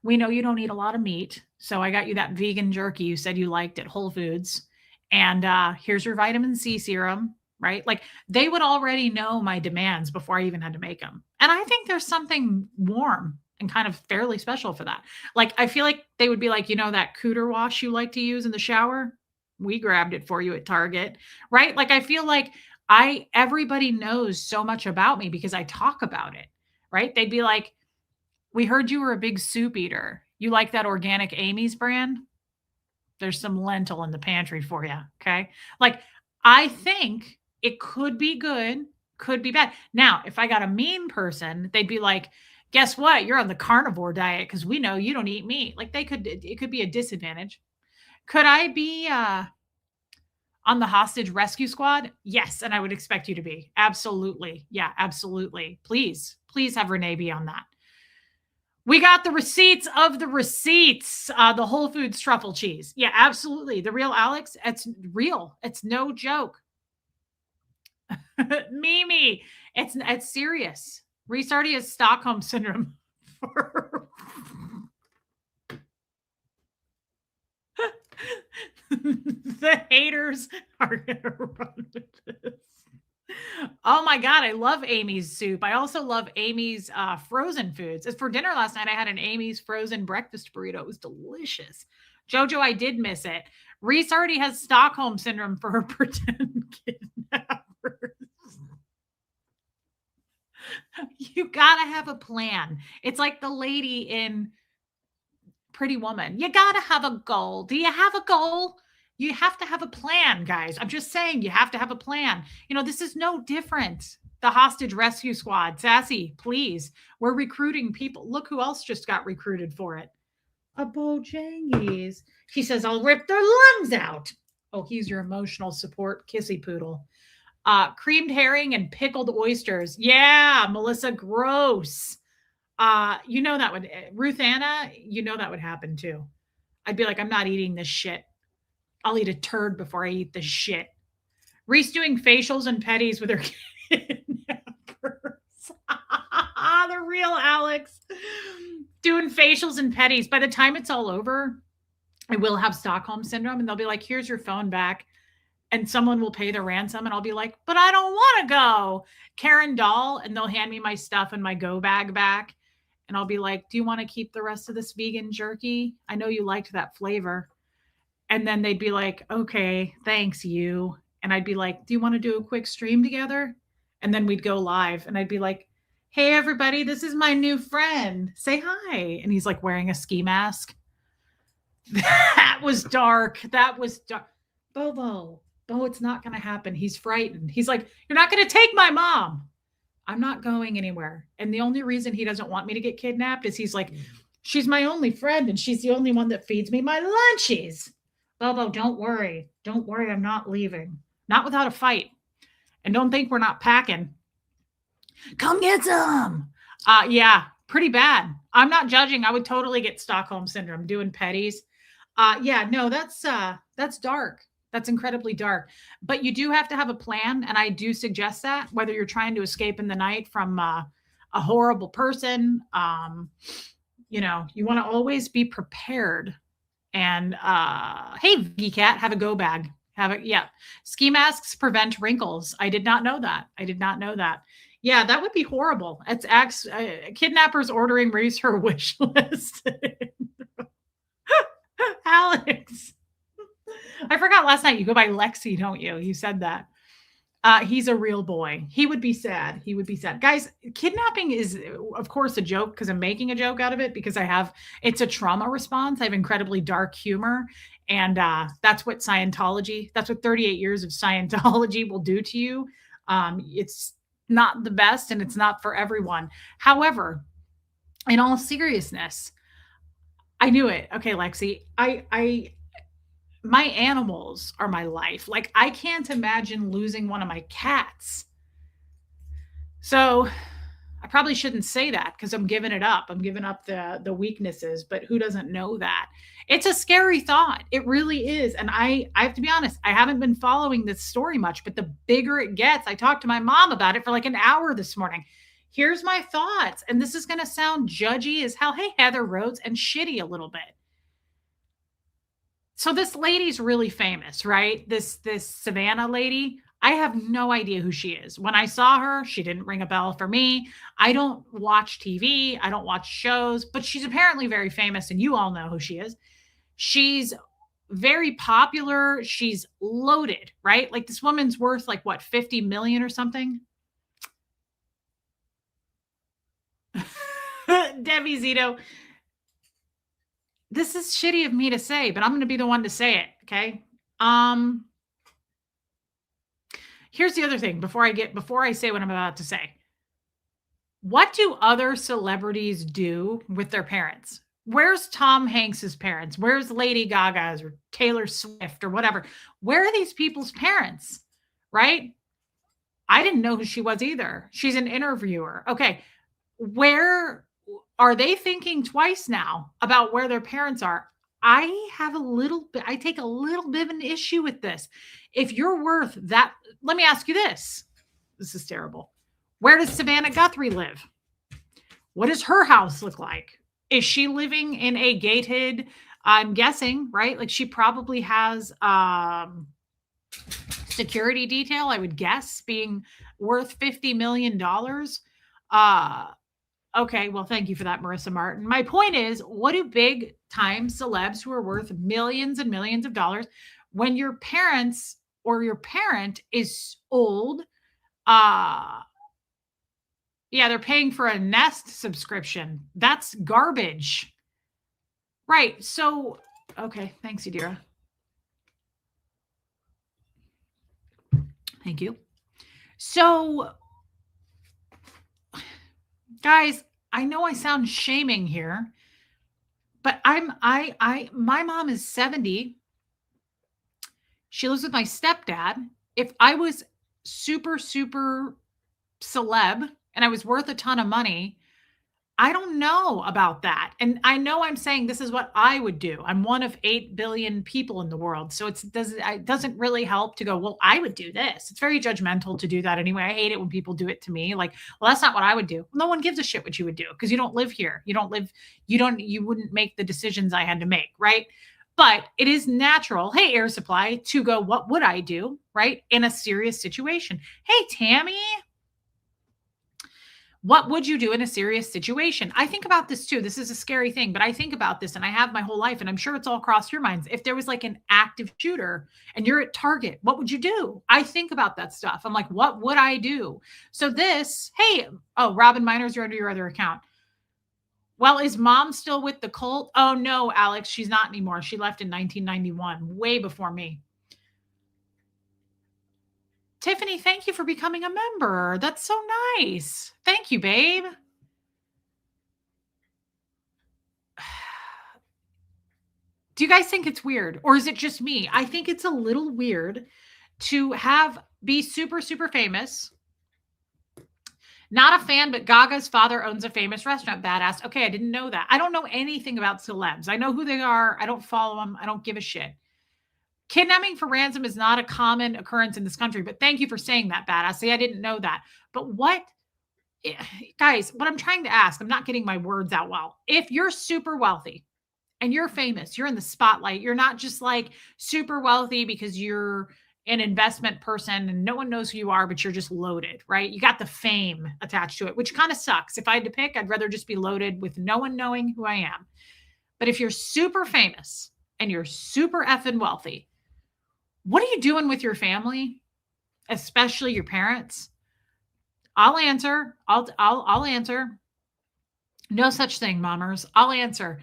we know you don't eat a lot of meat. So I got you that vegan jerky you said you liked at Whole Foods. And here's your vitamin C serum, right? Like they would already know my demands before I even had to make them. And I think there's something warm and kind of fairly special for that. Like I feel like they would be like, you know, that cooter wash you like to use in the shower? We grabbed it for you at Target, right? Like I feel like everybody knows so much about me because I talk about it, right? They'd be like, we heard you were a big soup eater. You like that organic Amy's brand? There's some lentil in the pantry for you. Okay. Like, I think it could be good, could be bad. Now, if I got a mean person, they'd be like, Guess what? You're on the carnivore diet because we know you don't eat meat. Like it could be a disadvantage. Could I be on the hostage rescue squad? Yes, and I would expect you to be. Absolutely. Yeah, absolutely. Please, please have Renee be on that. We got the receipts of the receipts. The Whole Foods truffle cheese. Yeah, absolutely. The real Alex, it's real. It's no joke. Mimi, it's serious. Reese already has Stockholm syndrome. The haters are gonna run with this. Oh my god, I love Amy's soup. I also love Amy's frozen foods. As for dinner last night, I had an Amy's frozen breakfast burrito. It was delicious. Jojo, I did miss it. Reese already has Stockholm syndrome for her pretend kidnappers. You gotta have a plan. It's like the lady in Pretty Woman. You gotta have a goal. Do you have a goal? You have to have a plan, guys. I'm just saying, you have to have a plan. This is no different. The hostage rescue squad, Sassy, please. We're recruiting people. Look who else just got recruited for it. A Bojangles. He says, I'll rip their lungs out. Oh, he's your emotional support kissy poodle. Creamed herring and pickled oysters. Yeah, Melissa, gross. That would Ruth Anna, that would happen too. I'd be like, I'm not eating this shit. I'll eat a turd before I eat this shit. Reese doing facials and petties with her kidnappers. The real Alex doing facials and petties. By the time it's all over, I will have Stockholm syndrome, and they'll be like, here's your phone back. And someone will pay the ransom, and I'll be like, but I don't want to go. Karen Doll, and they'll hand me my stuff and my go bag back. And I'll be like, do you want to keep the rest of this vegan jerky? I know you liked that flavor. And then they'd be like, okay, thanks, you. And I'd be like, do you want to do a quick stream together? And then we'd go live, and I'd be like, hey, everybody, this is my new friend. Say hi. And he's like wearing a ski mask. That was dark. That was dark. Bobo, it's not going to happen. He's frightened. He's like, you're not going to take my mom. I'm not going anywhere. And the only reason he doesn't want me to get kidnapped is he's like, she's my only friend, and she's the only one that feeds me my lunchies. Bobo, don't worry. Don't worry. I'm not leaving. Not without a fight. And don't think we're not packing. Come get some. Yeah, pretty bad. I'm not judging. I would totally get Stockholm syndrome doing petties. Yeah, no, that's dark. That's incredibly dark. But you do have to have a plan, and I do suggest that, whether you're trying to escape in the night from a horrible person. You want to always be prepared. And hey, VCat, have a go bag. Ski masks prevent wrinkles. I did not know that. Yeah, that would be horrible. It's kidnappers ordering Reese her wish list. Alex. I forgot last night you go by Lexi, don't you? You said that. He's a real boy. He would be sad. Guys, kidnapping is, of course, a joke because I'm making a joke out of it because it's a trauma response. I have incredibly dark humor. And that's what 38 years of Scientology will do to you. It's not the best, and it's not for everyone. However, in all seriousness, I knew it. Okay, Lexi, my animals are my life. Like, I can't imagine losing one of my cats. So I probably shouldn't say that because I'm giving it up. I'm giving up the weaknesses, but who doesn't know that? It's a scary thought. It really is. And I have to be honest, I haven't been following this story much, but the bigger it gets, I talked to my mom about it for like an hour this morning. Here's my thoughts. And this is going to sound judgy as hell. Hey, Heather Rhodes, and shitty a little bit. So this lady's really famous, right? This Savannah lady. I have no idea who she is. When I saw her, she didn't ring a bell for me. I don't watch TV. I don't watch shows, but she's apparently very famous, and you all know who she is. She's very popular. She's loaded, right? Like, this woman's worth like what, 50 million or something? Debbie Zito. This is shitty of me to say, but I'm going to be the one to say it. Okay. Here's the other thing before I say what I'm about to say. What do other celebrities do with their parents? Where's Tom Hanks's parents? Where's Lady Gaga's or Taylor Swift or whatever? Where are these people's parents? Right? I didn't know who she was either. She's an interviewer. Okay. Where are they thinking twice now about where their parents are? I take a little bit of an issue with this. If you're worth that, let me ask you this. This is terrible. Where does Savannah Guthrie live? What does her house look like? Is she living in a gated, I'm guessing, right? Like she probably has security detail, I would guess, being worth $50 million. Uh okay, well, thank you for that, Marissa Martin. My point is, what do big time celebs who are worth millions and millions of dollars when your parents or your parent is old? Uh yeah, they're paying for a Nest subscription. That's garbage. Right. So, okay. Thanks, Yadira. Thank you. So, guys, I know I sound shaming here, but my mom is 70. She lives with my stepdad. If I was super, super celeb and I was worth a ton of money, I don't know about that. And I know I'm saying this is what I would do. I'm one of 8 billion people in the world. So it doesn't really help to go, well, I would do this. It's very judgmental to do that anyway. I hate it when people do it to me. Like, well, that's not what I would do. No one gives a shit what you would do because you don't live here. You wouldn't make the decisions I had to make, right? But it is natural, hey, Air Supply, to go, what would I do, right? In a serious situation. Hey, Tammy, what would you do in a serious situation? I think about this too. This is a scary thing, but I think about this and I have my whole life, and I'm sure it's all crossed your minds. If there was like an active shooter and you're at Target, what would you do? I think about that stuff. I'm like, what would I do? So hey, oh, Robin Miners, you're under your other account. Well, is mom still with the cult? Oh no, Alex, she's not anymore. She left in 1991, way before me. Tiffany, thank you for becoming a member. That's so nice. Thank you, babe. Do you guys think it's weird or is it just me? I think it's a little weird to be super, super famous. Not a fan, but Gaga's father owns a famous restaurant. Badass. Okay, I didn't know that. I don't know anything about celebs. I know who they are. I don't follow them. I don't give a shit. Kidnapping for ransom is not a common occurrence in this country, but thank you for saying that, badass. See, I didn't know that. But guys, what I'm trying to ask, I'm not getting my words out well. If you're super wealthy and you're famous, you're in the spotlight, you're not just like super wealthy because you're an investment person and no one knows who you are, but you're just loaded, right? You got the fame attached to it, which kind of sucks. If I had to pick, I'd rather just be loaded with no one knowing who I am. But if you're super famous and you're super effing wealthy, what are you doing with your family, especially your parents? I'll answer. I'll answer. No such thing, mommers. I'll answer.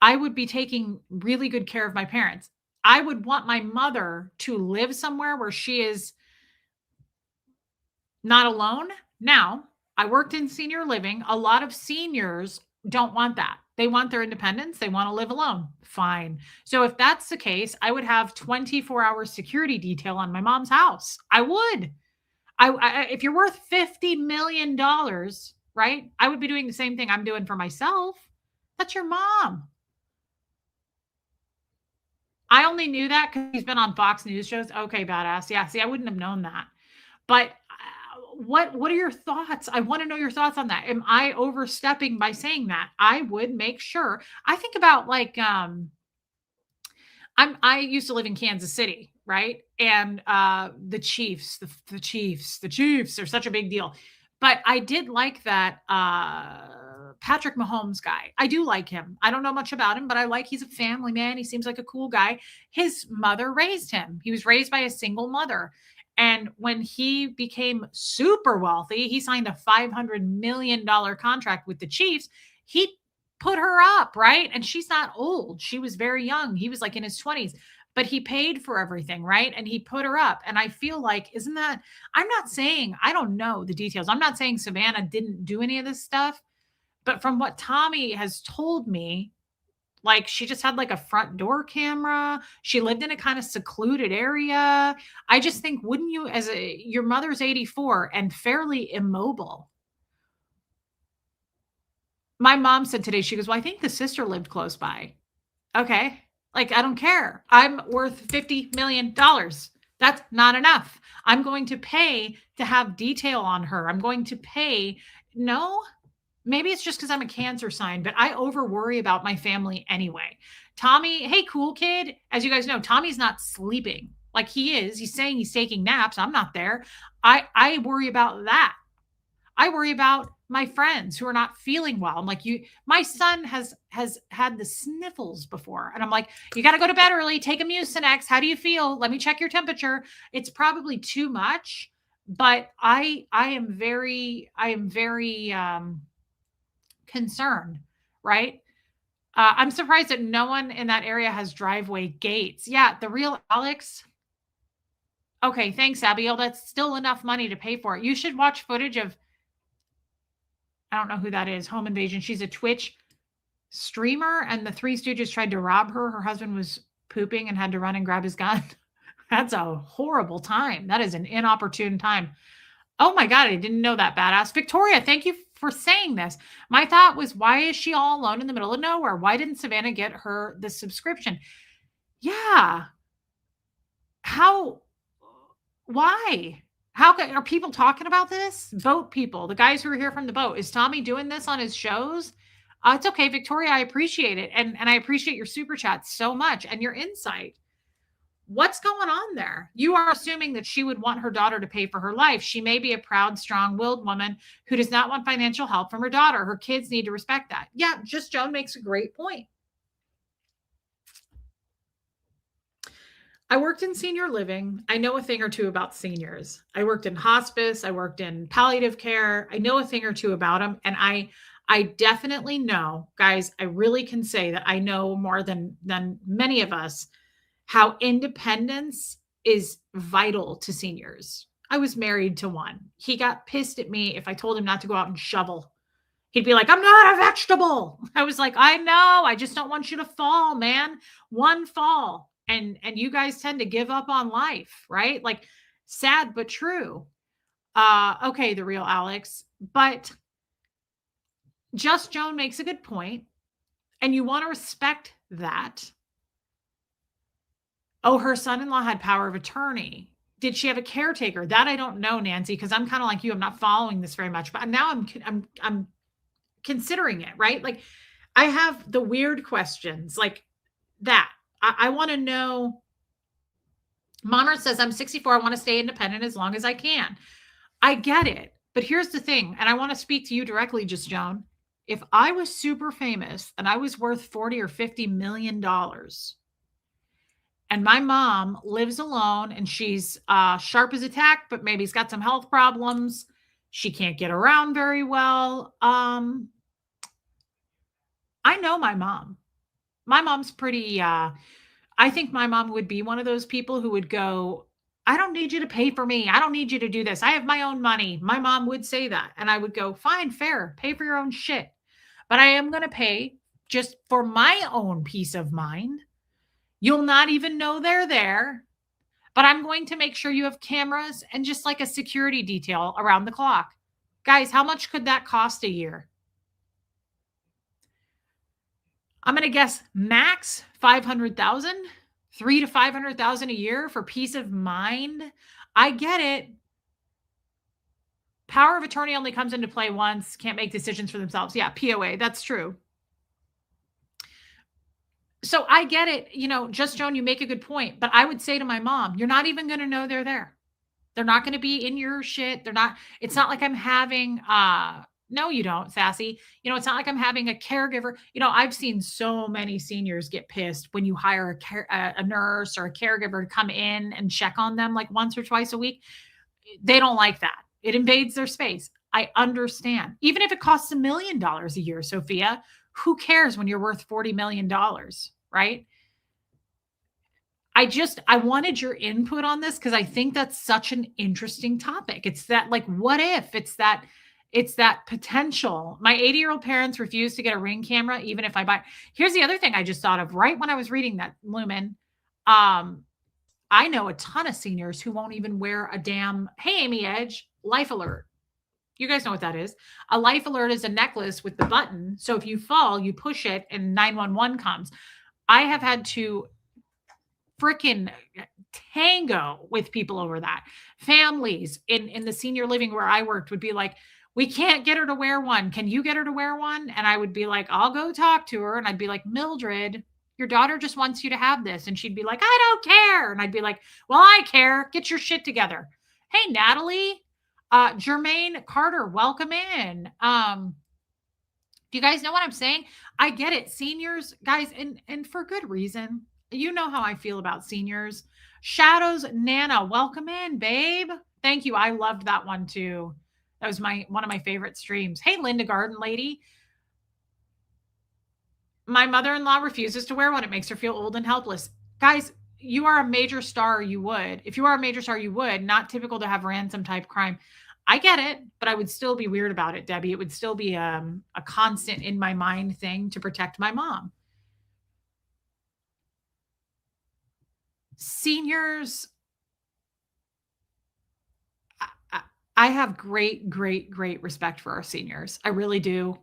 I would be taking really good care of my parents. I would want my mother to live somewhere where she is not alone. Now, I worked in senior living. A lot of seniors don't want that. They want their independence. They want to live alone. Fine. So if that's the case, I would have 24-hour security detail on my mom's house. I would. If you're worth $50 million, right? I would be doing the same thing I'm doing for myself. That's your mom. I only knew that because he's been on Fox News shows. Okay, badass. Yeah, see, I wouldn't have known that. But what are your thoughts? I want to know your thoughts on that. Am I overstepping by saying that? I would make sure. I think about like I used to live in Kansas City, right? And the Chiefs are such a big deal. But I did like that Patrick Mahomes guy. I do like him. I don't know much about him, but he's a family man. He seems like a cool guy. His mother raised him. He was raised by a single mother. And when he became super wealthy, he signed a $500 million contract with the Chiefs. He put her up, right? And she's not old. She was very young. He was like in his 20s. but he paid for everything, right? And he put her up. And I feel like, isn't that, I'm not saying, I don't know the details. I'm not saying Savannah didn't do any of this stuff, but from what Tommy has told me, like she just had like a front door camera. She lived in a kind of secluded area. I just think, wouldn't you, your mother's 84 and fairly immobile. My mom said today, she goes, well, I think the sister lived close by. Okay. Like, I don't care. I'm worth $50 million. That's not enough. I'm going to pay to have detail on her. I'm going to pay. No, maybe it's just because I'm a Cancer sign, but I over worry about my family anyway. Tommy, hey, cool kid. As you guys know, Tommy's not sleeping like he is. He's saying he's taking naps. I'm not there. I worry about that. I worry about my friends who are not feeling well. I'm like, my son has had the sniffles before. And I'm like, you got to go to bed early, take a Mucinex. How do you feel? Let me check your temperature. It's probably too much, but I am very concerned, right? I'm surprised that no one in that area has driveway gates. Yeah, the real Alex. Okay, thanks, Abigail. That's still enough money to pay for it. You should watch footage of, I don't know who that is, Home Invasion. She's a Twitch streamer, and the Three Stooges tried to rob her. Her husband was pooping and had to run and grab his gun. That's a horrible time. That is an inopportune time. Oh my God, I didn't know that, badass. Victoria, thank you for saying this. My thought was, why is she all alone in the middle of nowhere? Why didn't Savannah get her the subscription? Yeah. How? Why? Are people talking about this? Boat people, the guys who are here from the boat. Is Tommy doing this on his shows? It's okay, Victoria. I appreciate it. And I appreciate your super chat so much and your insight. What's going on there? You are assuming that she would want her daughter to pay for her life. She may be a proud, strong-willed woman who does not want financial help from her daughter. Her kids need to respect that. Yeah, just Joan makes a great point. I worked in senior living. I know a thing or two about seniors. I worked in hospice. I worked in palliative care. I know a thing or two about them. And I definitely know, guys, I really can say that I know more than many of us how independence is vital to seniors. I was married to one. He got pissed at me if I told him not to go out and shovel. He'd be like, I'm not a vegetable. I was like, I know. I just don't want you to fall, man. One fall. And you guys tend to give up on life, right? Like, sad but true. Okay, the real Alex. But Just Joan makes a good point, and you want to respect that. Oh, her son-in-law had power of attorney. Did she have a caretaker? That I don't know, Nancy, because I'm kind of like you. I'm not following this very much, but now I'm considering it, right? Like, I have the weird questions like that. I want to know. Mama says, I'm 64. I want to stay independent as long as I can. I get it. But here's the thing, and I want to speak to you directly, Just Joan. If I was super famous and I was worth 40 or 50 million dollars, and my mom lives alone and she's sharp as a tack, but maybe she's got some health problems. She can't get around very well. I know my mom. My mom's pretty, I think my mom would be one of those people who would go, I don't need you to pay for me. I don't need you to do this. I have my own money. My mom would say that. And I would go, fine, fair, pay for your own shit. But I am going to pay just for my own peace of mind. You'll not even know they're there, but I'm going to make sure you have cameras and just like a security detail around the clock. Guys, how much could that cost a year? I'm going to guess max 500,000, 300,000 to 500,000 a year for peace of mind. I get it. Power of attorney only comes into play once, can't make decisions for themselves. Yeah, POA, that's true. So I get it. Just Joan, you make a good point, but I would say to my mom, you're not even going to know they're there. They're not going to be in your shit. It's not like I'm having, no, you don't, Sassy. It's not like I'm having a caregiver. I've seen so many seniors get pissed when you hire a nurse or a caregiver to come in and check on them like once or twice a week. They don't like that. It invades their space. I understand. Even if it costs $1 million a year, Sophia, who cares when you're worth $40 million, right? I wanted your input on this because I think that's such an interesting topic. It's that, like, what if? It's that potential. My 80-year-old parents refuse to get a Ring camera even if I buy. Here's the other thing I just thought of right when I was reading that, Lumen. Um, I know a ton of seniors who won't even wear a damn, "Hey, Amy Edge, life alert." You guys know what that is. A life alert is a necklace with the button, so if you fall, you push it and 911 comes. I have had to freaking tango with people over that. Families in the senior living where I worked would be like, "We can't get her to wear one. Can you get her to wear one?" And I would be like, "I'll go talk to her." And I'd be like, "Mildred, your daughter just wants you to have this." And she'd be like, "I don't care." And I'd be like, "Well, I care. Get your shit together." Hey, Natalie, Jermaine Carter, welcome in. Do you guys know what I'm saying? I get it. Seniors, guys, and for good reason. You know how I feel about seniors. Shadows Nana, welcome in, babe. Thank you. I loved that one too. That was my one of my favorite streams. Hey, Linda Garden Lady. My mother-in-law refuses to wear one. It makes her feel old and helpless. Guys, you are a major star, you would. If you are a major star, you would. Not typical to have ransom type crime. I get it, but I would still be weird about it, Debbie. It would still be a constant in my mind thing to protect my mom. Seniors, I, I have great, great, great respect for our seniors. I really do.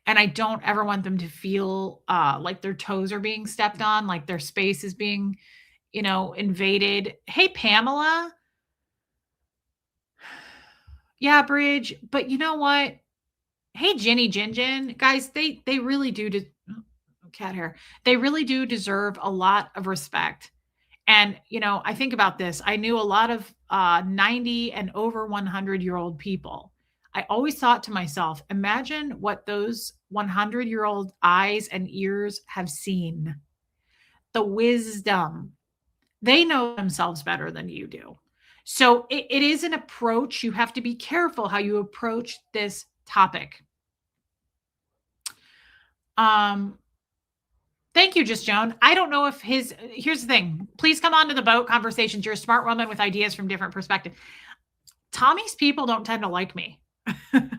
And I don't ever want them to feel like their toes are being stepped on, like their space is being, invaded. Hey, Pamela. Yeah, Bridge. But you know what? Hey, Jenny Jin Jin. Guys, they really do cat hair. They really do deserve a lot of respect. And, I think about this. I knew a lot of 90 and over 100-year-old people. I always thought to myself, imagine what those 100-year-old eyes and ears have seen. The wisdom. They know themselves better than you do. So it is an approach. You have to be careful how you approach this topic. Um, Thank you, Just Joan. I don't know if here's the thing. Please come on to the boat conversations. You're a smart woman with ideas from different perspectives. Tommy's people don't tend to like me.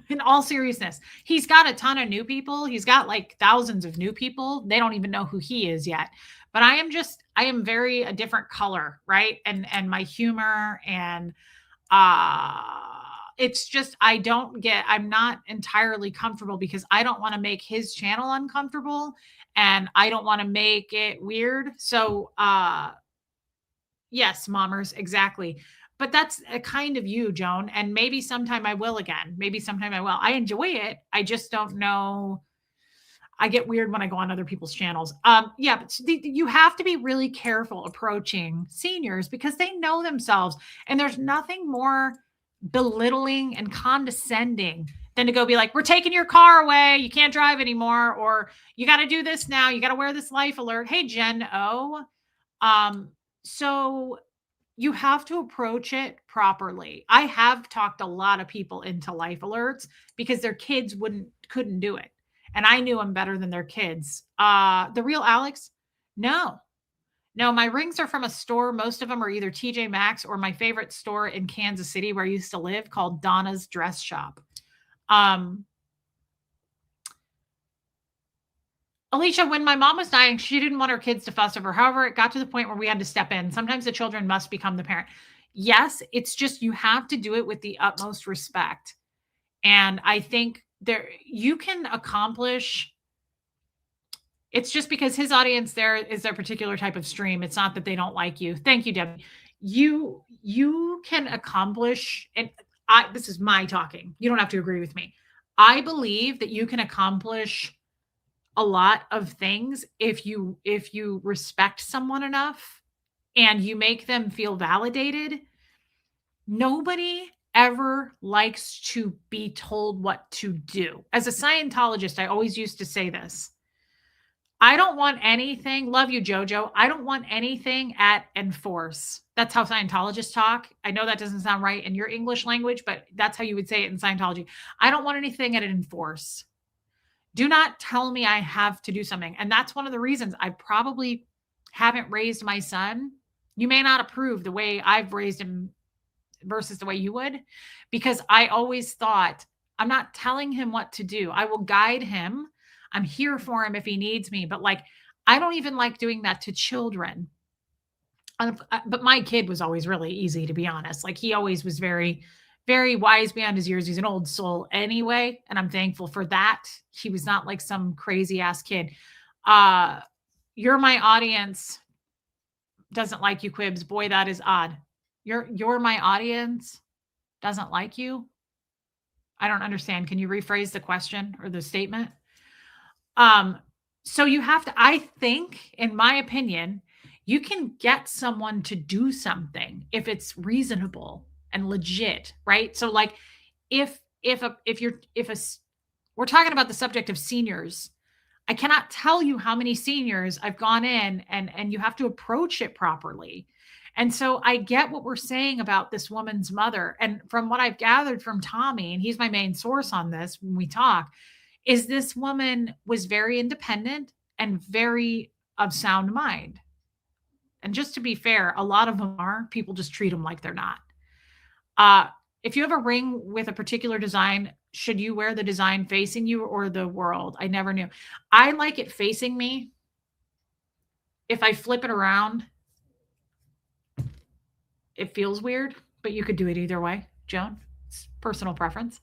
In all seriousness, he's got a ton of new people. He's got like thousands of new people. They don't even know who he is yet. But I am very a different color, right? And my humor and uh it's just I'm not entirely comfortable because I don't want to make his channel uncomfortable and I don't want to make it weird. So yes, mommers, exactly. But that's a kind of you, Joan, and maybe sometime I will again. Maybe sometime I will. I enjoy it. I just don't know. I get weird when I go on other people's channels. Yeah, but you have to be really careful approaching seniors because they know themselves, and there's nothing more belittling and condescending than to go be like, "We're taking your car away. You can't drive anymore," or "You got to do this now. You got to wear this life alert." Hey, Jen O. So you have to approach it properly. I have talked a lot of people into life alerts because their kids couldn't do it. And I knew them better than their kids. The real Alex? No. No, my rings are from a store. Most of them are either TJ Maxx or my favorite store in Kansas City where I used to live called Donna's Dress Shop. Alicia, when my mom was dying, she didn't want her kids to fuss over. However, it got to the point where we had to step in. Sometimes the children must become the parent. Yes, it's just you have to do it with the utmost respect. And I think you can accomplish. It's just because his audience there is their particular type of stream. It's not that they don't like you. Thank you, Debbie. You can accomplish, and this is my talking. You don't have to agree with me. I believe that you can accomplish a lot of things if you respect someone enough and you make them feel validated. Nobody ever likes to be told what to do. As a Scientologist, I always used to say this. I don't want anything, love you, Jojo. I don't want anything at enforce. That's how Scientologists talk. I know that doesn't sound right in your English language, but that's how you would say it in Scientology. I don't want anything at enforce. Do not tell me I have to do something. And that's one of the reasons I probably haven't raised my son You may not approve the way I've raised him versus the way you would, because I always thought, I'm not telling him what to do. I will guide him. I'm here for him if he needs me. But like, I don't even like doing that to children. But my kid was always really easy, to be honest. Like, he always was very, very wise beyond his years. He's an old soul anyway, and I'm thankful for that. He was not like some crazy ass kid. Uh, you're my audience doesn't like you, Quibs. Boy, that is odd. You're my audience doesn't like you. I don't understand. Can you rephrase the question or the statement? Um, so you have to, I think, in my opinion, you can get someone to do something if it's reasonable and legit, right? So like if you're if a s- we're talking about the subject of seniors, I cannot tell you how many seniors I've gone in and you have to approach it properly. And so I get what we're saying about this woman's mother. And from what I've gathered from Tommy, and he's my main source on this when we talk, is this woman was very independent and very of sound mind. And just to be fair, a lot of them are. People just treat them like they're not. Uh, if you have a ring with a particular design, should you wear the design facing you or the world? I never knew. I like it facing me. If I flip it around, it feels weird, but you could do it either way, Joan. It's personal preference.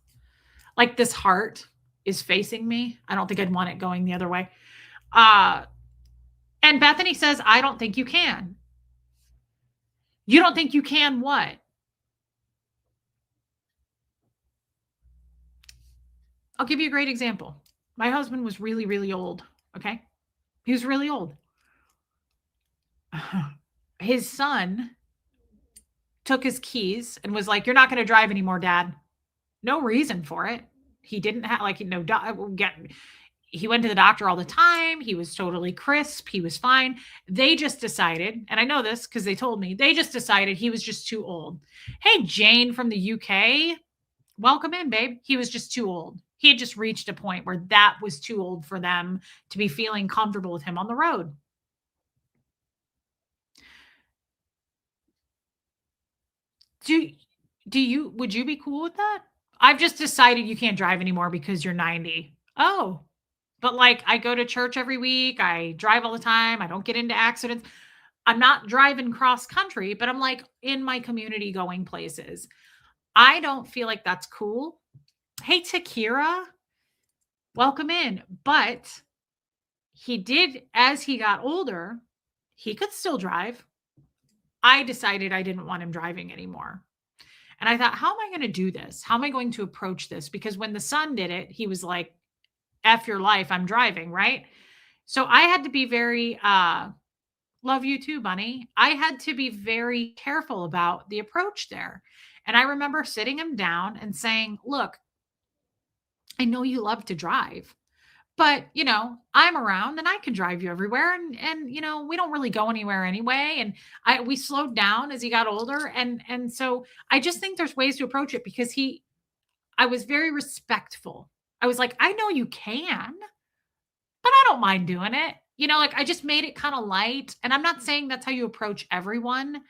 Like this heart is facing me. I don't think I'd want it going the other way. Uh, and Bethany says, I don't think you can. You don't think you can what? I'll give you a great example. My husband was really, really old. Okay. He was really old. His son took his keys and was like, "You're not going to drive anymore, Dad." No reason for it. He didn't have like get. He went to the doctor all the time. He was totally crisp. He was fine. They just decided, and I know this because they told me, they just decided he was just too old. Hey, Jane from the UK, welcome in, babe. He was just too old. He had just reached a point where that was too old for them to be feeling comfortable with him on the road. Do do you would you be cool with that? I've just decided you can't drive anymore because you're 90. Oh, but like I go to church every week. I drive all the time. I don't get into accidents. I'm not driving cross country, but I'm like in my community going places. I don't feel like that's cool. Hey, Takira, welcome in. But he did, as he got older, he could still drive. I decided I didn't want him driving anymore. And I thought, how am I going to do this? How am I going to approach this? Because when the son did it, he was like, F your life, I'm driving, right? So I had to be very, love you too, Bunny. I had to be very careful about the approach there. And I remember sitting him down and saying, look, I know you love to drive, but I'm around and I can drive you everywhere. And we don't really go anywhere anyway. And we slowed down as he got older. And so I just think there's ways to approach it because I was very respectful. I was like, I know you can, but I don't mind doing it. Like I just made it kind of light. And I'm not saying that's how you approach everyone,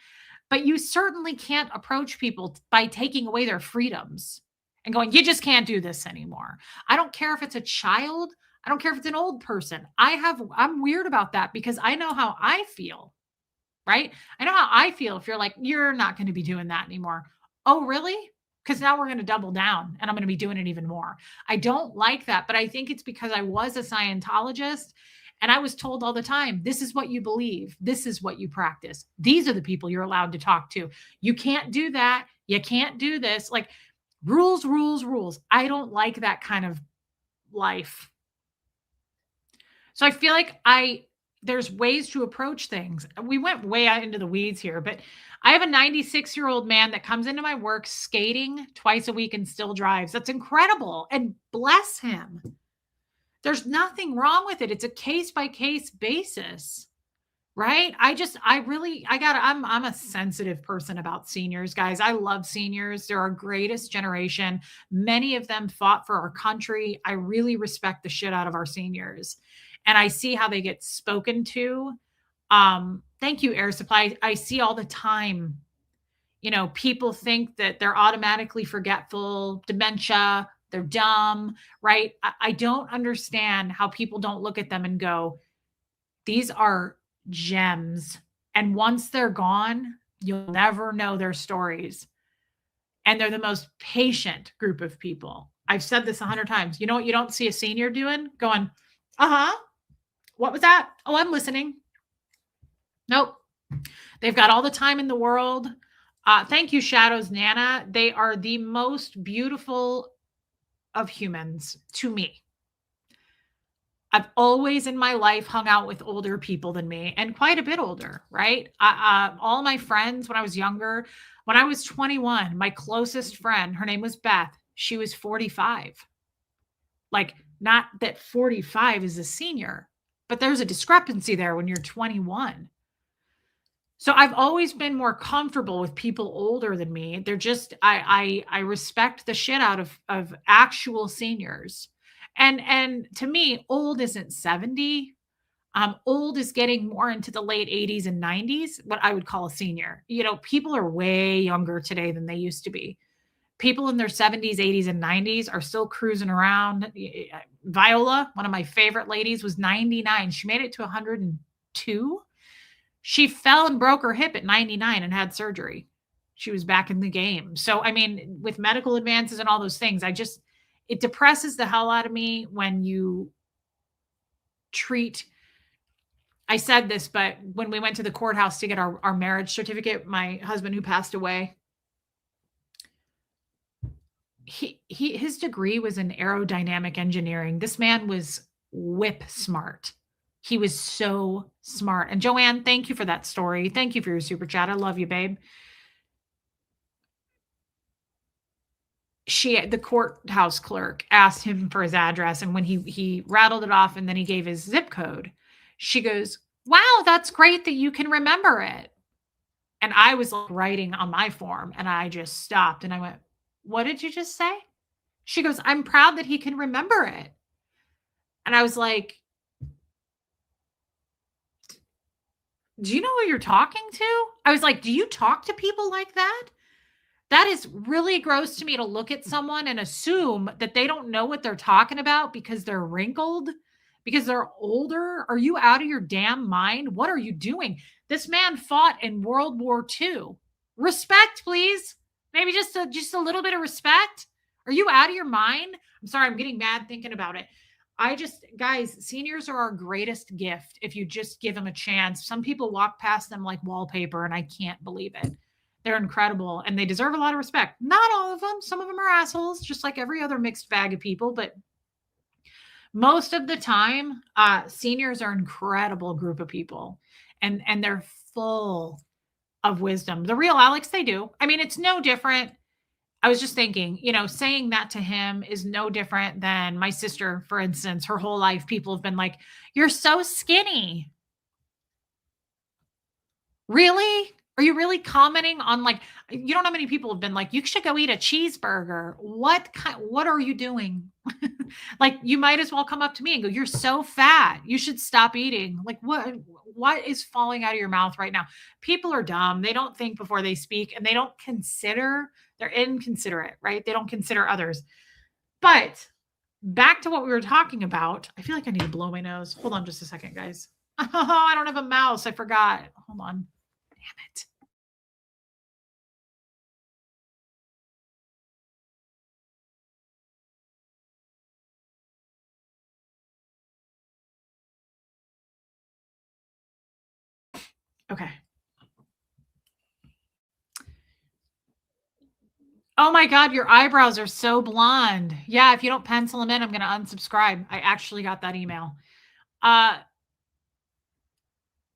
but you certainly can't approach people by taking away their freedoms and going, you just can't do this anymore. I don't care if it's a child. I don't care if it's an old person. I'm weird about that because I know how I feel, right? I know how I feel if you're like, you're not going to be doing that anymore. Oh, really? Because now we're going to double down and I'm going to be doing it even more. I don't like that, but I think it's because I was a Scientologist and I was told all the time, this is what you believe. This is what you practice. These are the people you're allowed to talk to. You can't do that. You can't do this. Like rules, rules, rules. I don't like that kind of life. So I feel like there's ways to approach things. We went way out into the weeds here, but I have a 96-year-old man that comes into my work skating twice a week and still drives. That's incredible. And bless him. There's nothing wrong with it. It's a case by case basis. Right? I'm a sensitive person about seniors, guys. I love seniors. They're our greatest generation. Many of them fought for our country. I really respect the shit out of our seniors. And I see how they get spoken to. Thank you, Air Supply. I see all the time, people think that they're automatically forgetful, dementia, they're dumb, right? I don't understand how people don't look at them and go, these are gems. And once they're gone, you'll never know their stories. And they're the most patient group of people. I've said this 100 times. You know what you don't see a senior doing? Going, uh-huh. What was that? Oh, I'm listening. Nope. They've got all the time in the world. Thank you, Shadows Nana. They are the most beautiful of humans to me. I've always in my life hung out with older people than me and quite a bit older, right? All my friends when I was younger, when I was 21, my closest friend, her name was Beth. She was 45. Like, not that 45 is a senior, but there's a discrepancy there when you're 21. So I've always been more comfortable with people older than me. They're just I respect the shit out of actual seniors. And to me, old isn't 70. Old is getting more into the late 80s and 90s, what I would call a senior. People are way younger today than they used to be. People in their 70s, 80s, and 90s are still cruising around. Viola, one of my favorite ladies, was 99. She made it to 102. She fell and broke her hip at 99 and had surgery. She was back in the game. So, I mean, with medical advances and all those things, it depresses the hell out of me when you treat. I said this, but when we went to the courthouse to get our marriage certificate, my husband who passed away, his degree was in aerodynamic engineering. This man was whip smart. He was so smart. And Joanne, thank you for that story. Thank you for your super chat. I love you, babe. The courthouse clerk asked him for his address, and when he rattled it off and then he gave his zip code, she goes, "Wow, that's great that you can remember it." And I was like writing on my form and I just stopped and I went, "What did you just say?" She goes, "I'm proud that he can remember it." And I was like, "Do you know who you're talking to?" I was like, "Do you talk to people like that?" That is really gross to me, to look at someone and assume that they don't know what they're talking about because they're wrinkled, because they're older. Are you out of your damn mind? What are you doing? This man fought in World War II. Respect, please. Maybe just a little bit of respect. Are you out of your mind? I'm sorry, I'm getting mad thinking about it. Guys, seniors are our greatest gift if you just give them a chance. Some people walk past them like wallpaper, and I can't believe it. They're incredible and they deserve a lot of respect. Not all of them. Some of them are assholes, just like every other mixed bag of people. But most of the time, seniors are an incredible group of people, and they're full of wisdom. The real Alex, they do. I mean, it's no different. I was just thinking, saying that to him is no different than my sister, for instance. Her whole life, people have been like, "You're so skinny." Really? Are you really commenting on, like, you don't know how many people have been like, "You should go eat a cheeseburger." What are you doing? Like, you might as well come up to me and go, "You're so fat. You should stop eating." Like, what is falling out of your mouth right now? People are dumb. They don't think before they speak, and they're inconsiderate, right? They don't consider others. But back to what we were talking about. I feel like I need to blow my nose. Hold on just a second, guys. Oh, I don't have a mouse. I forgot. Hold on. Damn it. Okay. Oh my God, your eyebrows are so blonde. Yeah, if you don't pencil them in, I'm going to unsubscribe. I actually got that email. Uh,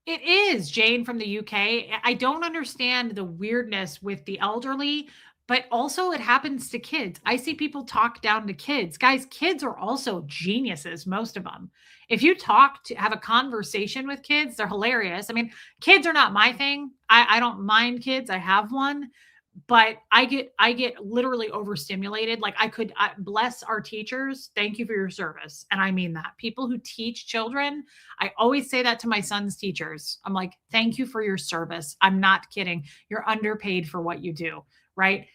It is Jane from the UK. I don't understand the weirdness with the elderly, but also it happens to kids. I see people talk down to kids. Guys, kids are also geniuses, most of them. If you have a conversation with kids, they're hilarious. I mean, kids are not my thing. I don't mind kids. I have one, but I get literally overstimulated. Like bless our teachers. Thank you for your service. And I mean that. People who teach children, I always say that to my son's teachers. I'm like, thank you for your service. I'm not kidding. You're underpaid for what you do, right?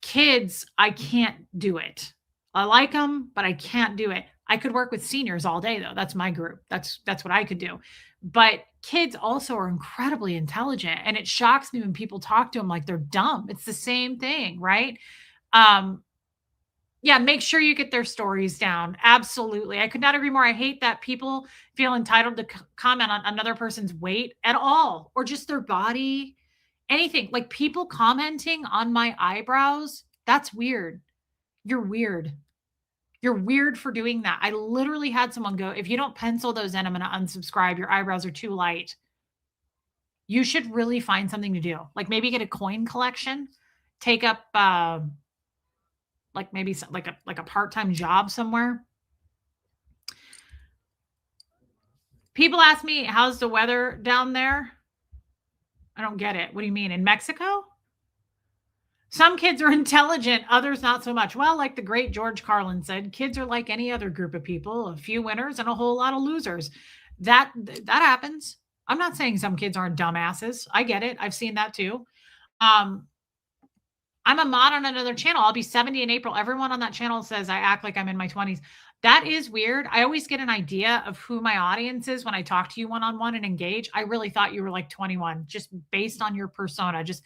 Kids, I can't do it. I like them, but I can't do it. I could work with seniors all day though. That's my group. That's what I could do. But kids also are incredibly intelligent, and it shocks me when people talk to them like they're dumb. It's the same thing, right? Um yeah, make sure you get their stories down. Absolutely. I could not agree more. I hate that people feel entitled to comment on another person's weight at all or just their body, anything. Like people commenting on my eyebrows, that's weird. You're weird. You're weird for doing that. I literally had someone go, if you don't pencil those in, I'm going to unsubscribe. Your eyebrows are too light. You should really find something to do. Like maybe get a coin collection, take up like maybe like a part-time job somewhere. People ask me, how's the weather down there? I don't get it. What do you mean? In Mexico? Some kids are intelligent, others not so much. Well, like the great George Carlin said, kids are like any other group of people, a few winners and a whole lot of losers. That happens. I'm not saying some kids aren't dumbasses. I get it. I've seen that too. Um, I'm a mod on another channel. I'll be 70 in April. Everyone on that channel says I act like I'm in my 20s. That is weird. I always get an idea of who my audience is when I talk to you one on one and engage. I really thought you were like 21, just based on your persona, just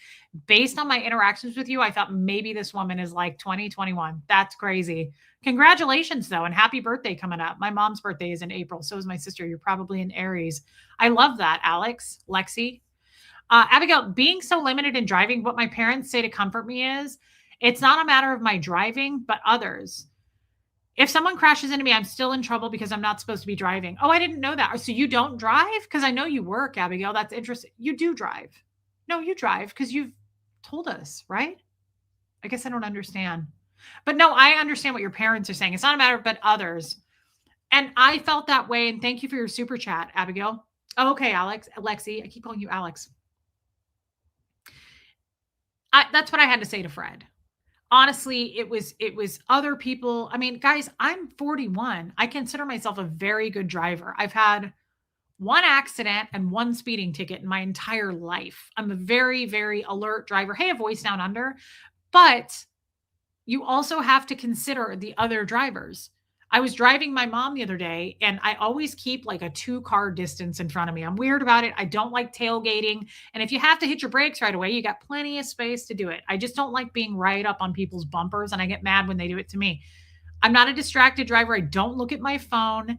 based on my interactions with you. I thought maybe this woman is like 20, 21. That's crazy. Congratulations, though, and happy birthday coming up. My mom's birthday is in April. So is my sister. You're probably in Aries. I love that, Alex, Lexi. Abigail, being so limited in driving, what my parents say to comfort me is it's not a matter of my driving, but others. If someone crashes into me, I'm still in trouble because I'm not supposed to be driving. Oh, I didn't know that. So you don't drive? Because I know you work, Abigail. That's interesting. You do drive. No, you drive because you've told us, right? I guess I don't understand. But no, I understand what your parents are saying. It's not a matter of but others. And I felt that way. And thank you for your super chat, Abigail. Oh, okay, Alex, Lexi. I keep calling you Alex. That's what I had to say to Fred. Honestly, it was other people. I mean, guys, I'm 41. I consider myself a very good driver. I've had one accident and one speeding ticket in my entire life. I'm a very, very alert driver. Hey, a voice down under. But you also have to consider the other drivers. I was driving my mom the other day, and I always keep like a 2-car distance in front of me. I'm weird about it. I don't like tailgating. And if you have to hit your brakes right away, you got plenty of space to do it. I just don't like being right up on people's bumpers, and I get mad when they do it to me. I'm not a distracted driver. I don't look at my phone,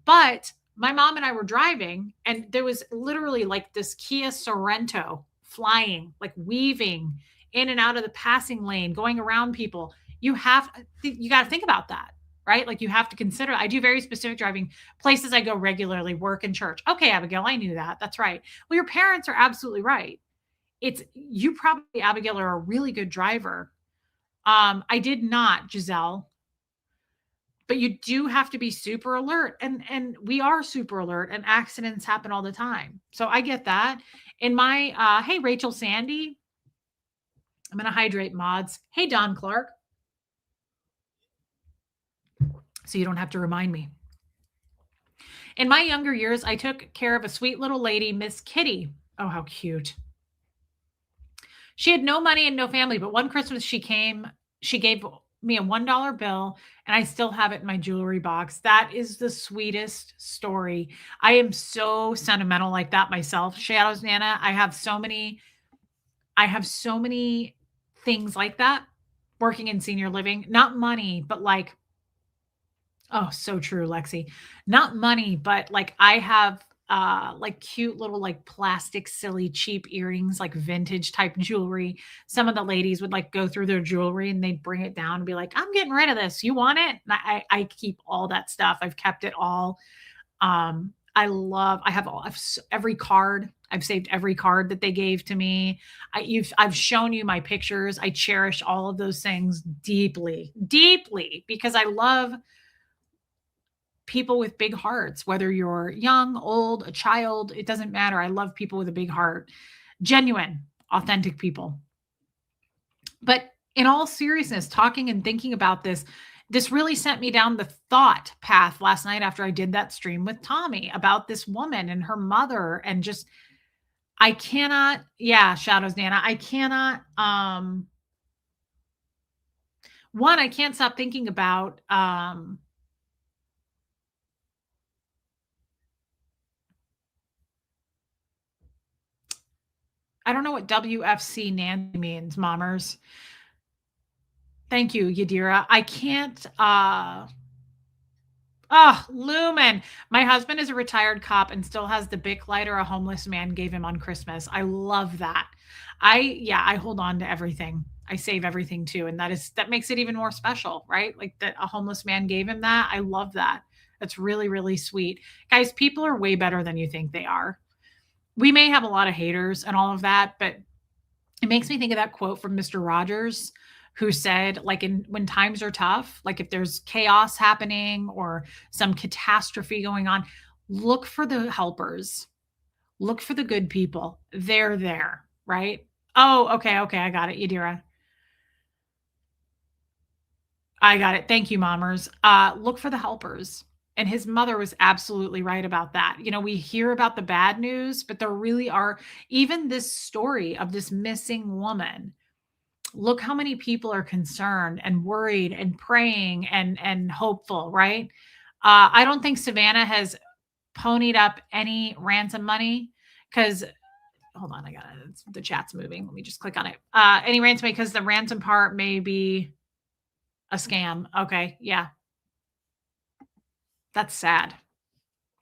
but my mom and I were driving, and there was literally like this Kia Sorento flying, like weaving in and out of the passing lane, going around people. You got to think about that, right? Like you have to consider. I do very specific driving places I go regularly, work and church. Okay, Abigail, I knew that. That's right. Well, your parents are absolutely right. It's you probably, Abigail, are a really good driver. I did not, Giselle, but you do have to be super alert, and we are super alert, and accidents happen all the time. So I get that. In my hey, Rachel Sandy, I'm gonna hydrate mods. Hey, Don Clark, so you don't have to remind me. In my younger years, I took care of a sweet little lady, Miss Kitty. Oh, how cute. She had no money and no family, but one Christmas she gave me a $1 bill, and I still have it in my jewelry box. That is the sweetest story. I am so sentimental like that myself. Shadows Nana, I have so many things like that working in senior living. Not money, but like, oh, so true, Lexi. Not money, but like I have like cute little like plastic silly cheap earrings, like vintage type jewelry. Some of the ladies would like go through their jewelry and they'd bring it down and be like, I'm getting rid of this. You want it? And I keep all that stuff. I've kept it all. I have every card. I've saved every card that they gave to me. I've shown you my pictures. I cherish all of those things deeply, deeply, because I love people with big hearts, whether you're young, old, a child, it doesn't matter. I love people with a big heart, genuine, authentic people. But in all seriousness, talking and thinking about this really sent me down the thought path last night after I did that stream with Tommy about this woman and her mother and just I cannot yeah, Shadows Nana. I cannot one, I can't stop thinking about I don't know what WFC Nancy means, Mommers. Thank you, Yadira. I can't Lumen. My husband is a retired cop and still has the Bic lighter a homeless man gave him on Christmas. I love that. Yeah, I hold on to everything. I save everything too. And that makes it even more special, right? Like that a homeless man gave him that. I love that. That's really, really sweet. Guys, people are way better than you think they are. We may have a lot of haters and all of that, but it makes me think of that quote from Mr. Rogers who said like in when times are tough, like if there's chaos happening or some catastrophe going on, look for the helpers. Look for the good people. They're there, right? Oh, okay, okay, I got it, Yadira. I got it. Thank you, Mommers. Look for the helpers. And his mother was absolutely right about that. You know, we hear about the bad news, but there really are even this story of this missing woman. Look how many people are concerned and worried and praying and hopeful, right? I don't think Savannah has ponied up any ransom money because hold on, I got it. The chat's moving. Let me just click on it. Any ransom money because the ransom part may be a scam. Okay, yeah, that's sad.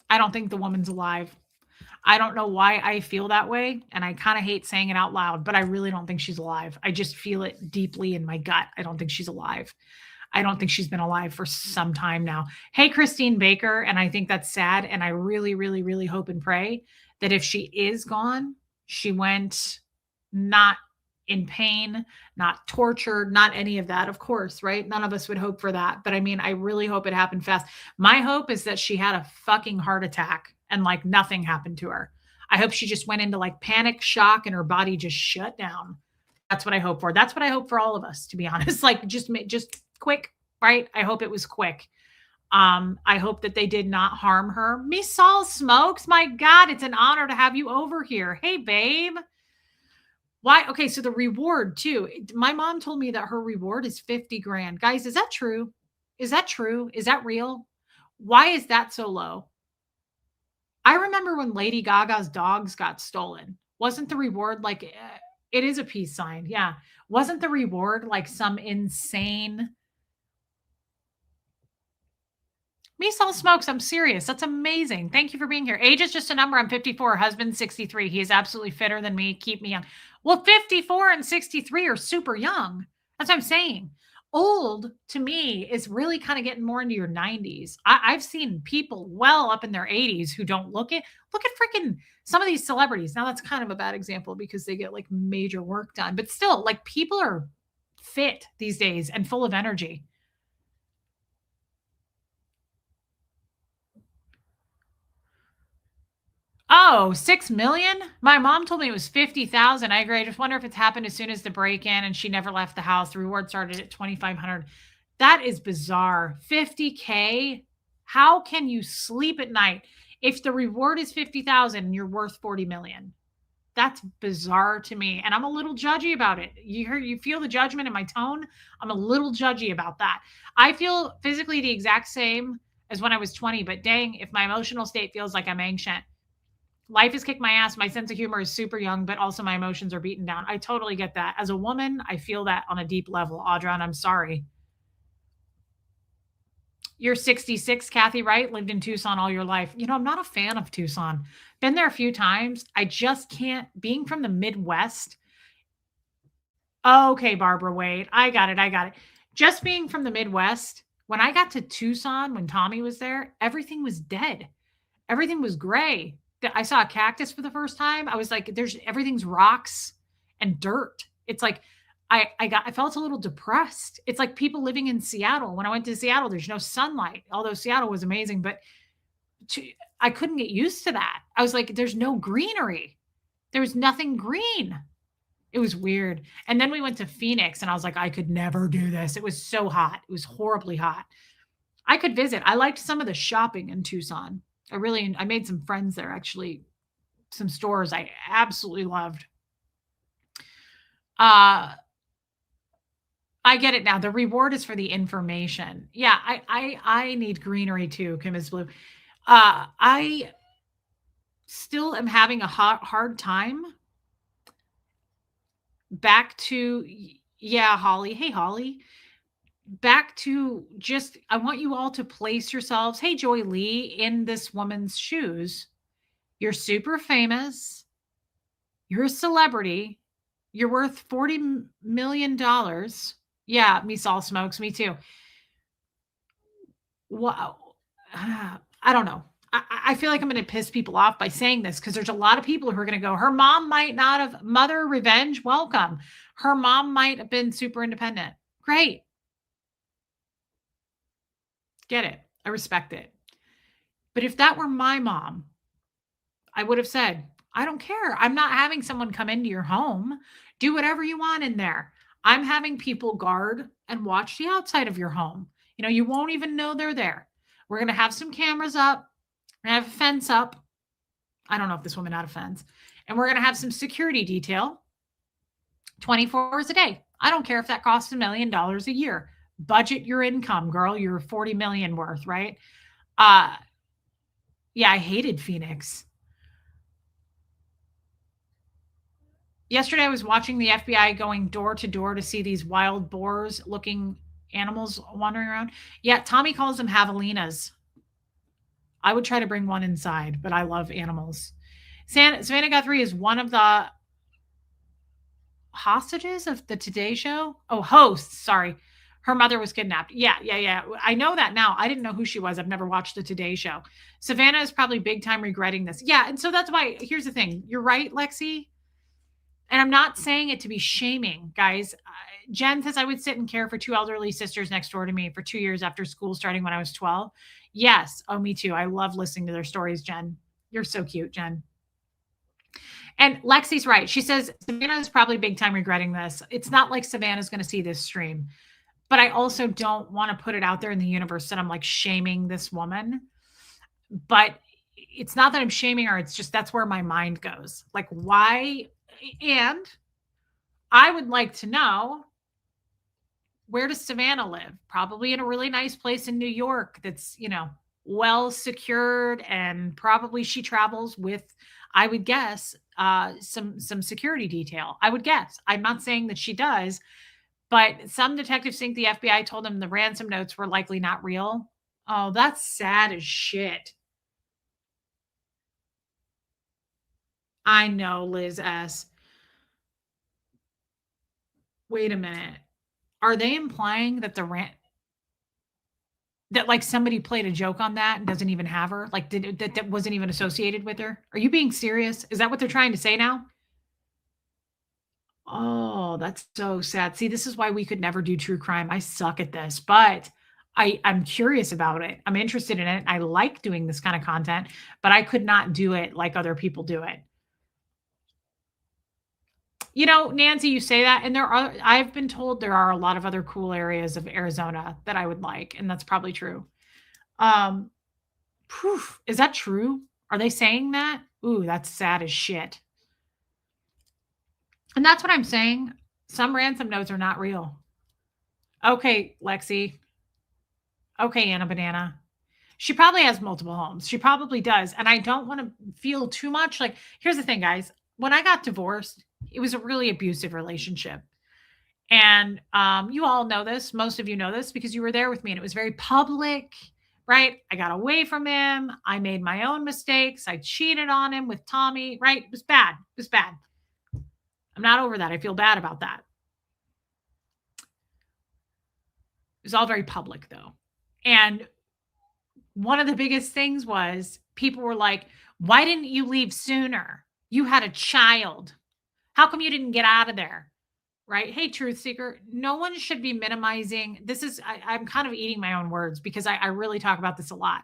I don't think the woman's alive. I don't know why I feel that way, and I kinda hate saying it out loud, but I really don't think she's alive. I just feel it deeply in my gut. I don't think she's alive. I don't think she's been alive for some time now. Hey, Christine Baker, and I think that's sad, and I really, really, really hope and pray that if she is gone, she went not in pain, not tortured, not any of that, of course, right? None of us would hope for that, but I mean, I really hope it happened fast. My hope is that she had a fucking heart attack and, like, nothing happened to her. I hope she just went into, like, panic shock and her body just shut down. That's what I hope for. That's what I hope for all of us, to be honest. Like just quick, right? I hope it was quick. I hope that they did not harm her. Miss Saul Smokes, my God, it's an honor to have you over here. Hey, babe. Why? Okay, so the reward too. My mom told me that her reward is 50 grand. Guys, is that true? Is that true? Is that real? Why is that so low? I remember when Lady Gaga's dogs got stolen. Wasn't the reward like it is a peace sign? Yeah. Wasn't the reward like some insane Me Sell Smokes? I'm serious. That's amazing. Thank you for being here. Age is just a number. I'm 54. Husband 63. He is absolutely fitter than me. Keep me young. Well, 54 and 63 are super young. That's what I'm saying. Old to me is really kind of getting more into your 90s. I've seen people well up in their 80s who don't look at freaking some of these celebrities. Now that's kind of a bad example because they get like major work done, but still, like people are fit these days and full of energy. Oh, 6 million? My mom told me it was 50,000. I agree. I just wonder if it's happened as soon as the break in and she never left the house. The reward started at 2,500. That is bizarre. 50K? How can you sleep at night if the reward is 50,000 and you're worth 40 million? That's bizarre to me. And I'm a little judgy about it. You feel the judgment in my tone? I'm a little judgy about that. I feel physically the exact same as when I was 20, but dang, if my emotional state feels like I'm anxious, life has kicked my ass. My sense of humor is super young, but also my emotions are beaten down. I totally get that. As a woman, I feel that on a deep level. Audra, and I'm sorry. You're 66, Kathy, right? Lived in Tucson all your life. You know, I'm not a fan of Tucson. Been there a few times. I just can't, being from the Midwest. Okay, Barbara, wait. I got it. I got it. Just being from the Midwest, when I got to Tucson, when Tommy was there, everything was dead. Everything was gray. I saw a cactus for the first time. I was like, there's everything's rocks and dirt. It's like I felt a little depressed. It's like people living in Seattle. When I went to Seattle, there's no sunlight, although Seattle was amazing, but I couldn't get used to that. I was like, there's no greenery. There's nothing green. It was weird. And then we went to Phoenix and I was like, I could never do this. It was so hot. It was horribly hot. I could visit. I liked some of the shopping in Tucson. I made some friends there actually, some stores I absolutely loved. Uh I get it now. The reward is for the information. Yeah, I need greenery too, Kim is blue. I still am having a hard time back to yeah, Holly. Hey, Holly. Back to just I want you all to place yourselves, hey, Joy Lee, in this woman's shoes. You're super famous. You're a celebrity. You're worth $40 million. Yeah, me saw smokes, me too. Wow. I don't know. I feel like I'm going to piss people off by saying this because there's a lot of people who are going to go, her mom might not have, mother revenge, welcome. Her mom might have been super independent. Great. Get it. I respect it. But if that were my mom, I would have said, I don't care. I'm not having someone come into your home. Do whatever you want in there. I'm having people guard and watch the outside of your home. You won't even know they're there. We're going to have some cameras up. We're going to have a fence up. I don't know if this woman had a fence. And we're going to have some security detail 24 hours a day. I don't care if that costs $1 million a year. Budget your income, girl. You're 40 million worth, right? Yeah, I hated Phoenix. Yesterday, I was watching the FBI going door to door to see these wild boars looking animals wandering around. Yeah, Tommy calls them javelinas. I would try to bring one inside, but I love animals. Savannah Guthrie is one of the hostages of the Today Show. Oh, hosts. Sorry. Her mother was kidnapped. Yeah. I know that now. I didn't know who she was. I've never watched the Today Show. Savannah is probably big time regretting this. Yeah. And so that's why, here's the thing. You're right, Lexi. And I'm not saying it to be shaming, guys. Jen says I would sit and care for two elderly sisters next door to me for 2 years after school starting when I was 12. Yes. Oh, me too. I love listening to their stories, Jen. You're so cute, Jen. And Lexi's right. She says Savannah is probably big time regretting this. It's not like Savannah's going to see this stream. But I also don't want to put it out there in the universe that I'm like shaming this woman. But it's not that I'm shaming her. It's just that's where my mind goes. Like, why? And I would like to know, where does Savannah live? Probably in a really nice place in New York that's, well secured, and probably she travels with, I would guess, some security detail. I would guess. I'm not saying that she does, but some detectives think the FBI told them the ransom notes were likely not real. Oh, that's sad as shit. I know, Liz S. Wait a minute. Are they implying that that like somebody played a joke on that and doesn't even have her? Like that wasn't even associated with her? Are you being serious? Is that what they're trying to say now? Oh, that's so sad. See, this is why we could never do true crime. I suck at this, but I'm curious about it. I'm interested in it. I like doing this kind of content, but I could not do it like other people do it. Nancy, you say that, and I've been told there are a lot of other cool areas of Arizona that I would like, and that's probably true. Is that true? Are they saying that? Ooh, that's sad as shit. And that's what I'm saying. Some ransom notes are not real. Okay, Lexi. Okay, Anna Banana. She probably has multiple homes. She probably does. And I don't want to feel too much like, here's the thing, guys. When I got divorced, it was a really abusive relationship. And you all know this. Most of you know this because you were there with me, and it was very public, right? I got away from him. I made my own mistakes. I cheated on him with Tommy, right? It was bad. It was bad. I'm not over that. I feel bad about that. It was all very public, though. And one of the biggest things was people were like, why didn't you leave sooner? You had a child. How come you didn't get out of there? Right? Hey, truth seeker, no one should be minimizing. I'm kind of eating my own words because I really talk about this a lot.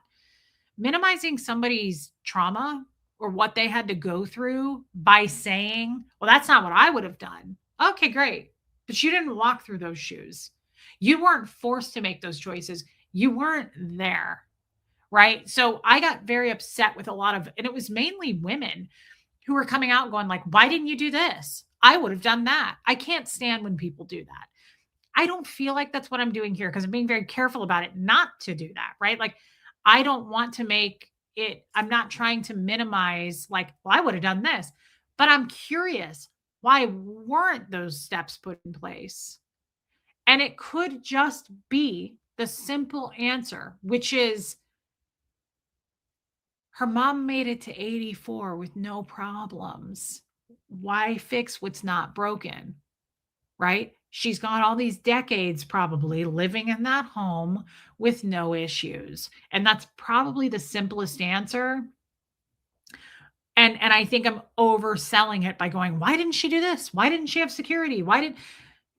Minimizing somebody's trauma or what they had to go through by saying, "Well, that's not what I would have done." Okay, great. But you didn't walk through those shoes. You weren't forced to make those choices. You weren't there, right? So I got very upset with a lot of, and it was mainly women who were coming out going like, "Why didn't you do this? I would have done that." I can't stand when people do that. I don't feel like that's what I'm doing here because I'm being very careful about it not to do that, right? Like, I don't want to make it, I'm not trying to minimize, like, well, I would have done this, but I'm curious, why weren't those steps put in place? And it could just be the simple answer, which is her mom made it to 84 with no problems. Why fix what's not broken? Right? She's gone all these decades probably living in that home with no issues. And that's probably the simplest answer. And I think I'm overselling it by going, "Why didn't she do this? Why didn't she have security? Why did?"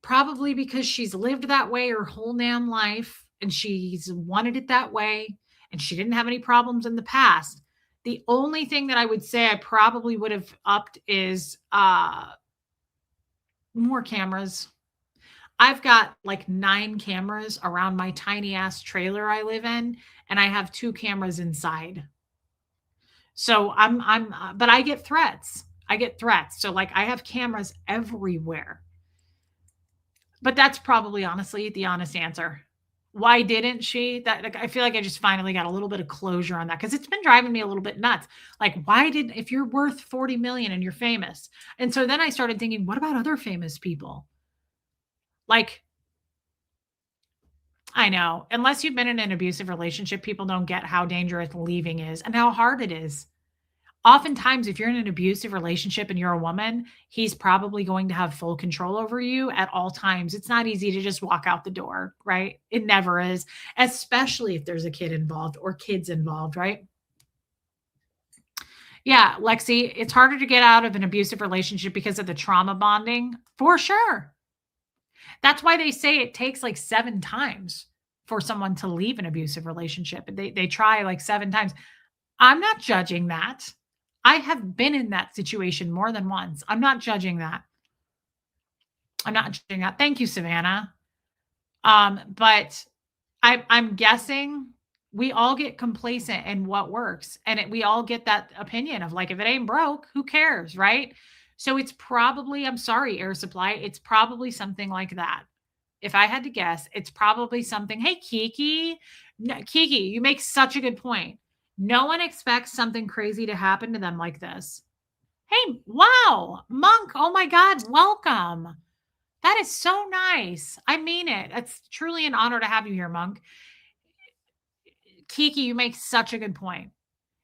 Probably because she's lived that way her whole damn life and she's wanted it that way and she didn't have any problems in the past. The only thing that I would say I probably would have upped is more cameras. I've got like 9 cameras around my tiny ass trailer I live in, and I have 2 cameras inside. So but I get threats. I get threats. So like I have cameras everywhere. But that's probably honestly the honest answer. Why didn't she? That, like, I feel like I just finally got a little bit of closure on that because it's been driving me a little bit nuts. Like, why did, if you're worth 40 million and you're famous? And so then I started thinking, what about other famous people? Like, I know, unless you've been in an abusive relationship, people don't get how dangerous leaving is and how hard it is. Oftentimes, if you're in an abusive relationship and you're a woman, he's probably going to have full control over you at all times. It's not easy to just walk out the door, right? It never is, especially if there's a kid involved or kids involved, right? Yeah, Lexi, it's harder to get out of an abusive relationship because of the trauma bonding, for sure. That's why they say it takes like 7 times for someone to leave an abusive relationship. They try like 7 times. I'm not judging that. I have been in that situation more than once. I'm not judging that. I'm not judging that. Thank you, Savannah. But I'm guessing we all get complacent in what works, and we all get that opinion of like, if it ain't broke, who cares, right? So it's probably, I'm sorry, Air Supply, it's probably something like that. If I had to guess, it's probably something. Hey, Kiki, no, Kiki, you make such a good point. No one expects something crazy to happen to them like this. Hey, wow, Monk. Oh my God, welcome. That is so nice. I mean it. It's truly an honor to have you here, Monk. Kiki, you make such a good point.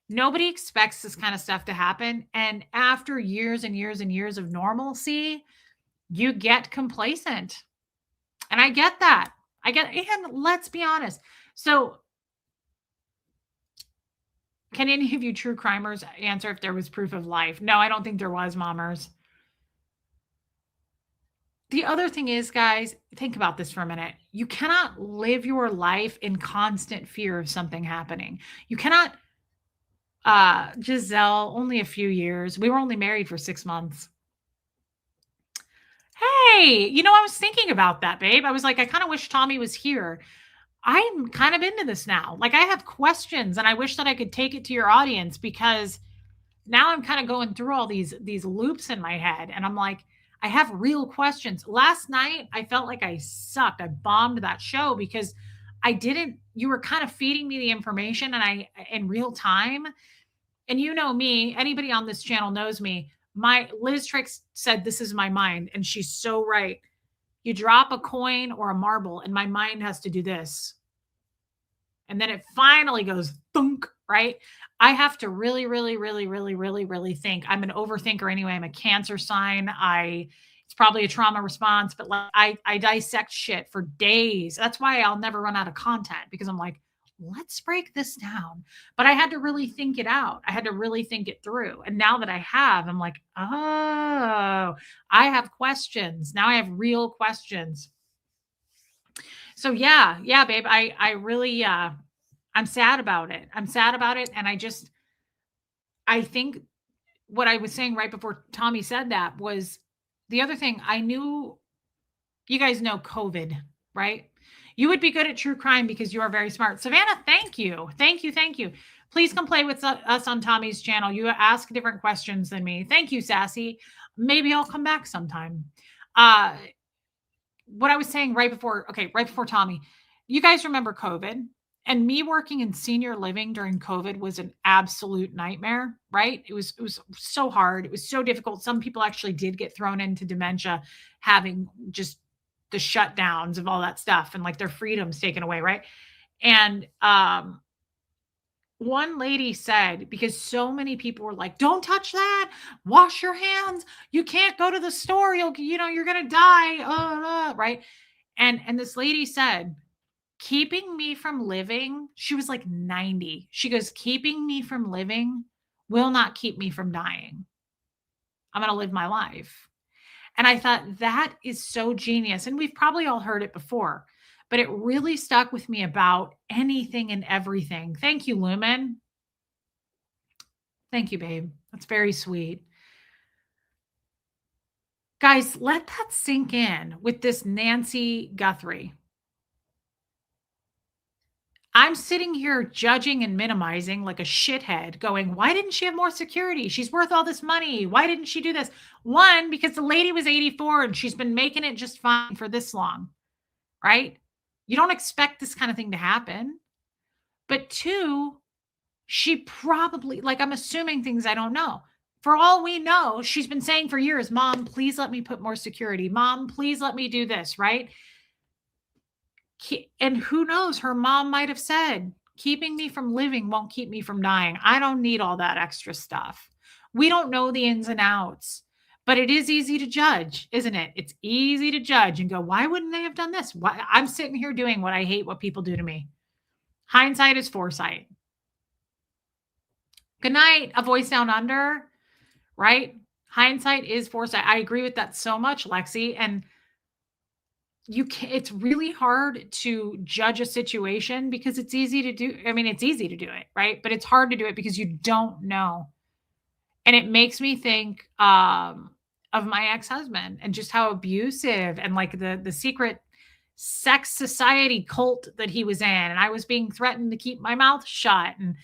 Nobody expects this kind of stuff to happen. And after years and years and years of normalcy, you get complacent. And I get that. And let's be honest. So, can any of you true crimers answer if there was proof of life? No, I don't think there was, mommers. The other thing is, guys, think about this for a minute. You cannot live your life in constant fear of something happening. You cannot, Giselle, only a few years. We were only married for 6 months. Hey, I was thinking about that, babe. I was like, I kind of wish Tommy was here. I'm kind of into this now. Like, I have questions and I wish that I could take it to your audience because now I'm kind of going through all these loops in my head and I'm like, I have real questions. Last night I felt like I sucked. I bombed that show because I didn't, you were kind of feeding me the information and I in real time. And you know me, anybody on this channel knows me. My Liz Trix said this is my mind and she's so right. You drop a coin or a marble and my mind has to do this. And then it finally goes thunk, right? I have to really, really, really, really, really, really think. I'm an overthinker anyway. I'm a Cancer sign. It's probably a trauma response, but like I dissect shit for days. That's why I'll never run out of content because I'm like, let's break this down. But I had to really think it out. I had to really think it through. And now that I have, I'm like, oh, I have questions. Now I have real questions. So yeah, babe. I really I'm sad about it. I'm sad about it. And I think what I was saying right before Tommy said that was the other thing I knew. You guys know COVID, right? You would be good at true crime because you are very smart. Savannah, thank you. Thank you. Thank you. Please come play with us on Tommy's channel. You ask different questions than me. Thank you, Sassy. Maybe I'll come back sometime. Uh, what I was saying right before, okay, right before Tommy, you guys remember COVID, and me working in senior living during COVID was an absolute nightmare, right? It was so hard. It was so difficult. Some people actually did get thrown into dementia having just the shutdowns of all that stuff and like their freedoms taken away, right? And one lady said, because so many people were like, don't touch that, wash your hands, you can't go to the store, you're gonna die, right? And this lady said, keeping me from living, she was like 90. She goes, keeping me from living will not keep me from dying. I'm going to live my life. And I thought that is so genius. And we've probably all heard it before, but it really stuck with me about anything and everything. Thank you, Lumen. Thank you, babe. That's very sweet. Guys, let that sink in with this Nancy Guthrie. I'm sitting here judging and minimizing like a shithead, going, why didn't she have more security? She's worth all this money. Why didn't she do this? One, because the lady was 84 and she's been making it just fine for this long, right? You don't expect this kind of thing to happen. But two, she probably, like, I'm assuming things I don't know. For all we know, she's been saying for years, Mom, please let me put more security. Mom, please let me do this, right? And who knows, her mom might have said, keeping me from living won't keep me from dying. I don't need all that extra stuff. We don't know the ins and outs, but it is easy to judge, isn't it? It's easy to judge and go, why wouldn't they have done this? Why? I'm sitting here doing what I hate what people do to me. Hindsight is foresight. Good night, a voice down under, right? Hindsight is foresight. I agree with that so much, Lexi. And it's really hard to judge a situation because it's easy to do. I mean, it's easy to do it, right? But it's hard to do it because you don't know. And it makes me think of my ex-husband and just how abusive and like the secret sex society cult that he was in. And I was being threatened to keep my mouth shut and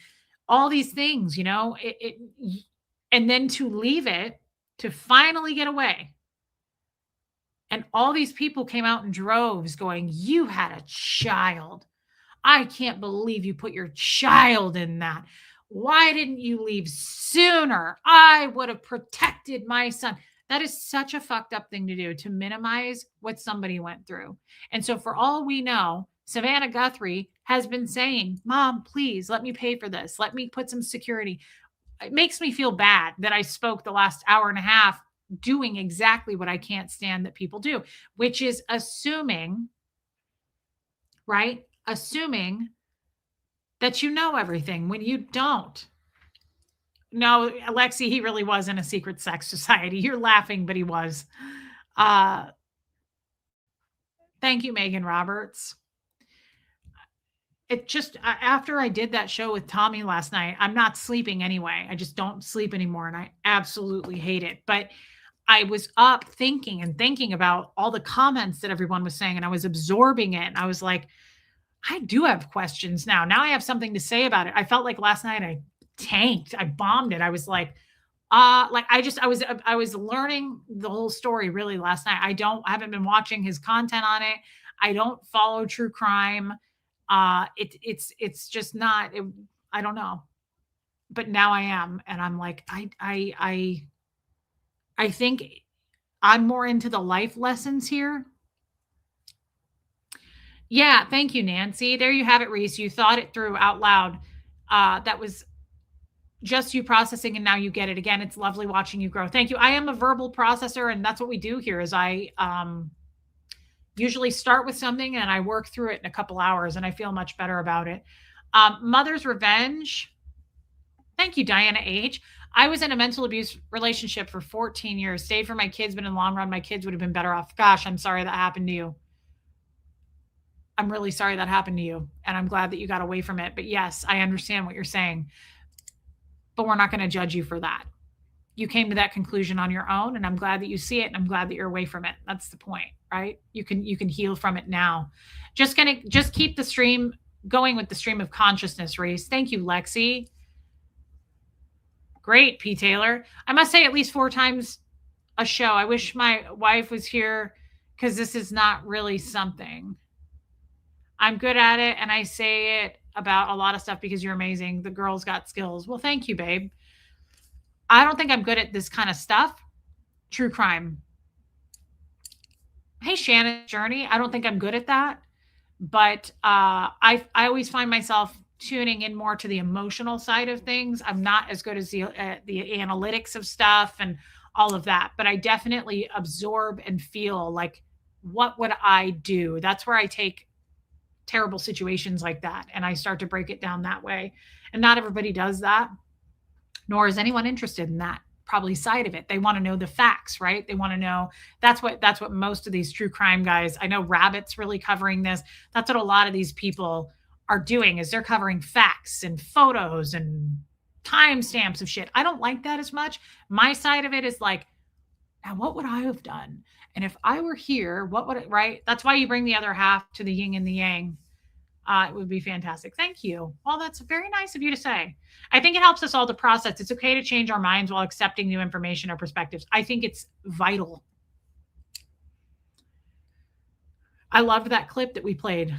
all these things, and then to leave it, to finally get away. And all these people came out in droves going, you had a child. I can't believe you put your child in that. Why didn't you leave sooner? I would have protected my son. That is such a fucked up thing to do, to minimize what somebody went through. And so for all we know, Savannah Guthrie has been saying, Mom, please let me pay for this. Let me put some security. It makes me feel bad that I spoke the last hour and a half doing exactly what I can't stand that people do, which is assuming, right? Assuming that you know everything when you don't. No, Alexi, he really was in a secret sex society. You're laughing, but he was. Thank you, Megan Roberts. It just, after I did that show with Tommy last night, I'm not sleeping anyway. I just don't sleep anymore. And I absolutely hate it. But I was up thinking about all the comments that everyone was saying, and I was absorbing it. And I was like, I do have questions now. Now I have something to say about it. I felt like last night I tanked. I bombed it. I was like I was learning the whole story really last night. I haven't been watching his content on it. I don't follow true crime. It's just not, I don't know. But now I am. And I'm like, I think I'm more into the life lessons here. Yeah, thank you, Nancy. There you have it, Reese. You thought it through out loud. That was just you processing, and now you get it again. It's lovely watching you grow. Thank you. I am a verbal processor, and that's what we do here. Is I usually start with something and I work through it in a couple hours, and I feel much better about it. Mother's revenge. Thank you, Diana H. I was in a mental abuse relationship for 14 years. Stayed for my kids, but in the long run, my kids would have been better off. Gosh, I'm sorry that happened to you. I'm really sorry that happened to you. And I'm glad that you got away from it. But yes, I understand what you're saying. but we're not going to judge you for that. You came to that conclusion on your own, and I'm glad that you see it, and I'm glad that you're away from it. That's the point, right? You can heal from it now. Just keep the stream going with the stream of consciousness, Reese. Thank you, Lexi. Great, P. Taylor. I must say at least 4 times a show. I wish my wife was here because this is not really something. I'm good at it, and I say it about a lot of stuff because you're amazing. The girl's got skills. Well, thank you, babe. I don't think I'm good at this kind of stuff. True crime. Hey, Shannon Journey. I don't think I'm good at that, but I always find myself tuning in more to the emotional side of things. I'm not as good as the analytics of stuff and all of that, but I definitely absorb and feel like, what would I do? That's where I take terrible situations like that and I start to break it down that way. And not everybody does that, nor is anyone interested in that probably side of it. They want to know the facts, right? They want to know. That's what most of these true crime guys, I know Rabbit's really covering this. That's what a lot of these people are doing, is they're covering facts and photos and timestamps of shit. I don't like that as much. My side of it is like, now what would I have done? And if I were here, what would it, right? That's why you bring the other half to the yin and the yang. It would be fantastic. Thank you. Well, that's very nice of you to say. I think it helps us all to process. It's okay to change our minds while accepting new information or perspectives. I think it's vital. I loved that clip that we played,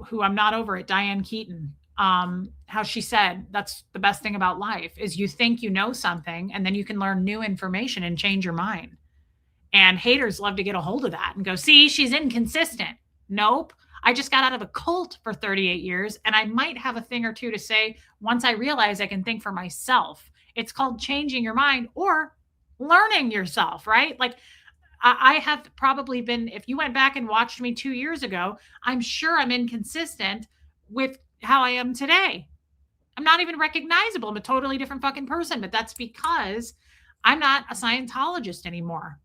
who I'm not over it, Diane Keaton. How she said that's the best thing about life is you think you know something and then you can learn new information and change your mind. And haters love to get a hold of that and go, see, she's inconsistent. Nope. I just got out of a cult for 38 years and I might have a thing or two to say once I realize I can think for myself. It's called changing your mind or learning yourself, right? Like I have probably been, if you went back and watched me 2 years ago, I'm sure I'm inconsistent with how I am today. I'm not even recognizable. I'm a totally different fucking person, but that's because I'm not a Scientologist anymore.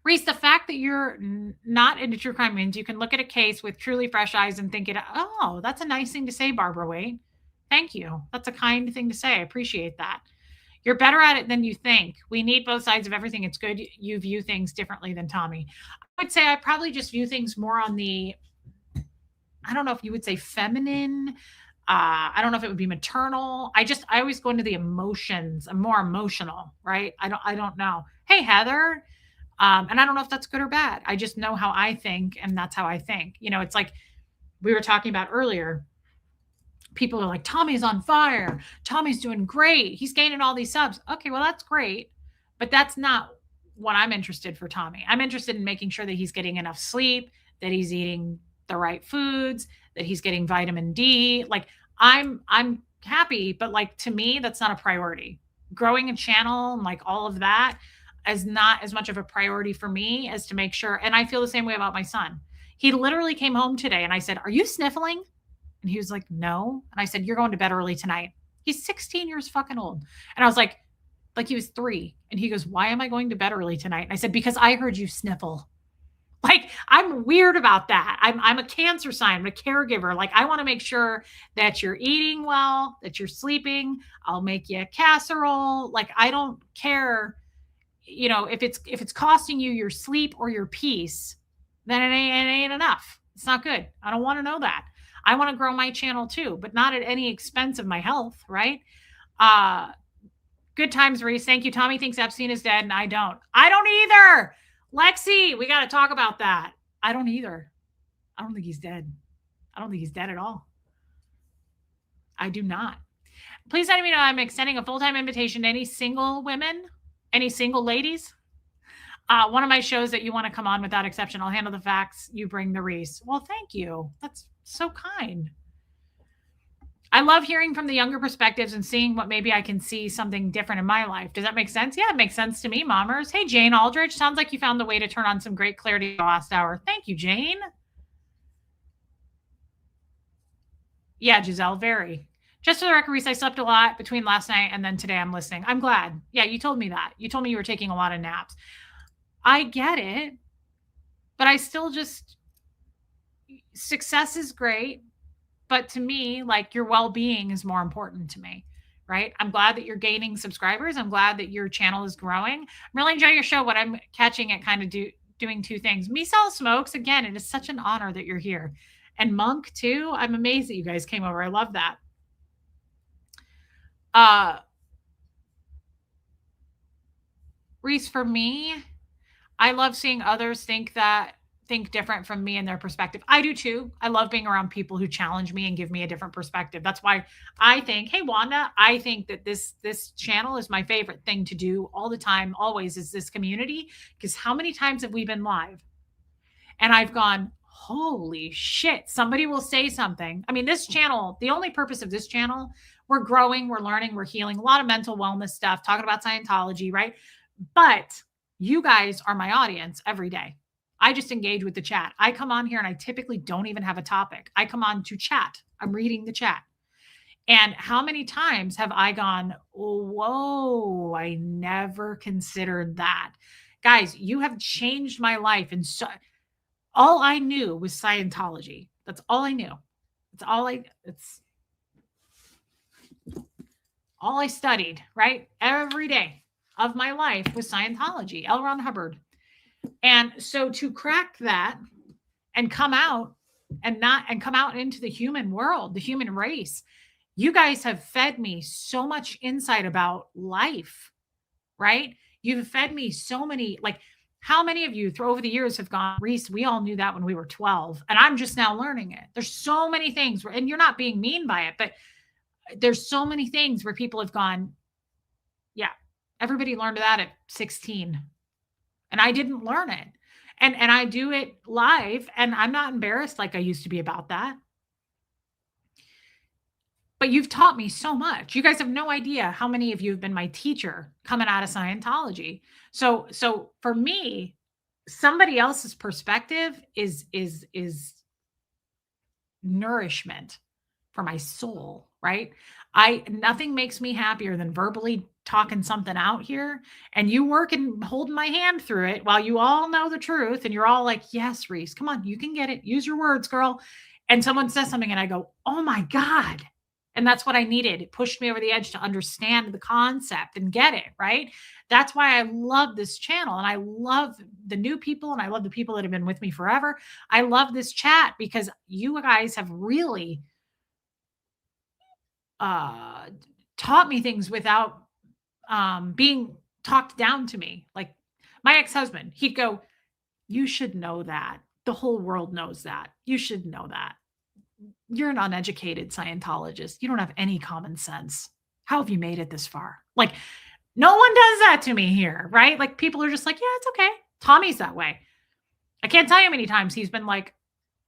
Reese, the fact that you're not into true crime means you can look at a case with truly fresh eyes and think oh, that's a nice thing to say, Barbara Wade. Thank you. That's a kind thing to say. I appreciate that. You're better at it than you think. We need both sides of everything. It's good you view things differently than Tommy. I would say I probably just view things more on the, I don't know if you would say feminine. I don't know if it would be maternal. I always go into the emotions. I'm more emotional, right? I don't know. Hey, Heather. And I don't know if that's good or bad. I just know how I think, and that's how I think. You know, it's like we were talking about earlier. People are like, Tommy's on fire. Tommy's doing great. He's gaining all these subs. Okay, well, that's great. But that's not what I'm interested for Tommy. I'm interested in making sure that he's getting enough sleep, that he's eating the right foods, that he's getting vitamin D. Like I'm happy, but like to me, that's not a priority. Growing a channel and like all of that is not as much of a priority for me as to make sure. And I feel the same way about my son. He literally came home today and I said, are you sniffling? And he was like, no. And I said, you're going to bed early tonight. He's 16 years fucking old. And I was like he was 3. And he goes, why am I going to bed early tonight? And I said, because I heard you sniffle. Like, I'm weird about that. I'm a cancer sign. I'm a caregiver. Like, I want to make sure that you're eating well, that you're sleeping. I'll make you a casserole. Like, I don't care. You know, if it's costing you your sleep or your peace, then it ain't enough. It's not good. I don't want to know that. I want to grow my channel too, but not at any expense of my health, right? Good times, Reese. Thank you. Tommy thinks Epstein is dead, and I don't. I don't either. Lexi, we got to talk about that. I don't either. I don't think he's dead. I don't think he's dead at all. I do not. Please let me know I'm extending a full-time invitation to any single women. Any single ladies? One of my shows that you want to come on without exception. I'll handle the facts. You bring the Reese. Well, thank you. That's so kind. I love hearing from the younger perspectives and seeing what maybe I can see something different in my life. Does that make sense? Yeah, it makes sense to me, Mommers. Hey, Jane Aldridge. Sounds like you found the way to turn on some great clarity the last hour. Thank you, Jane. Yeah, Giselle, very. Just for the record, Reese, I slept a lot between last night and then today I'm listening. I'm glad. Yeah, you told me that. You told me you were taking a lot of naps. I get it, but I still just, success is great, but to me, like your well-being is more important to me, right? I'm glad that you're gaining subscribers. I'm glad that your channel is growing. I'm really enjoying your show. What I'm catching it kind of doing two things. Misal Smokes, again, it is such an honor that you're here. And Monk, too. I'm amazed that you guys came over. I love that. Uh, Reese, for me, I love seeing others think different from me and their perspective. I do too. I love being around people who challenge me and give me a different perspective. That's why I think, hey Wanda, I think that this channel is my favorite thing to do all the time, always is this community. Because how many times have we been live? And I've gone, holy shit, somebody will say something. I mean, this channel, the only purpose of this channel, we're growing, we're learning, we're healing, a lot of mental wellness stuff, talking about Scientology, right? But you guys are my audience every day. I just engage with the chat. I come on here and I typically don't even have a topic. I come on to chat. I'm reading the chat. And how many times have I gone, whoa, I never considered that. Guys, you have changed my life. And so all I knew was Scientology. That's all I knew. It's all I studied, right? Every day of my life was Scientology, L. Ron Hubbard. And so to crack that and come out and come out into the human world, the human race, you guys have fed me so much insight about life, right? You've fed me so many, like, how many of you through over the years have gone, Reese, we all knew that when we were 12, and I'm just now learning it. There's so many things and you're not being mean by it, but there's so many things where people have gone, yeah, everybody learned that at 16 and I didn't learn it. And I do it live and I'm not embarrassed like I used to be about that. But you've taught me so much. You guys have no idea how many of you have been my teacher coming out of Scientology. So for me, somebody else's perspective is nourishment for my soul, right? I nothing makes me happier than verbally talking something out here and you working holding my hand through it while you all know the truth and you're all like, "Yes, Reese, come on, you can get it. Use your words, girl." And someone says something and I go, "Oh my God." And that's what I needed. It pushed me over the edge to understand the concept and get it, right? That's why I love this channel and I love the new people and I love the people that have been with me forever. I love this chat because you guys have really uh taught me things without being talked down to me. Like my ex-husband, he'd go, "You should know that. The whole world knows that. You should know that. You're an uneducated Scientologist. You don't have any common sense. How have you made it this far?" Like, no one does that to me here, right? Like, people are just like, "Yeah, it's okay." Tommy's that way. I can't tell you how many times he's been like,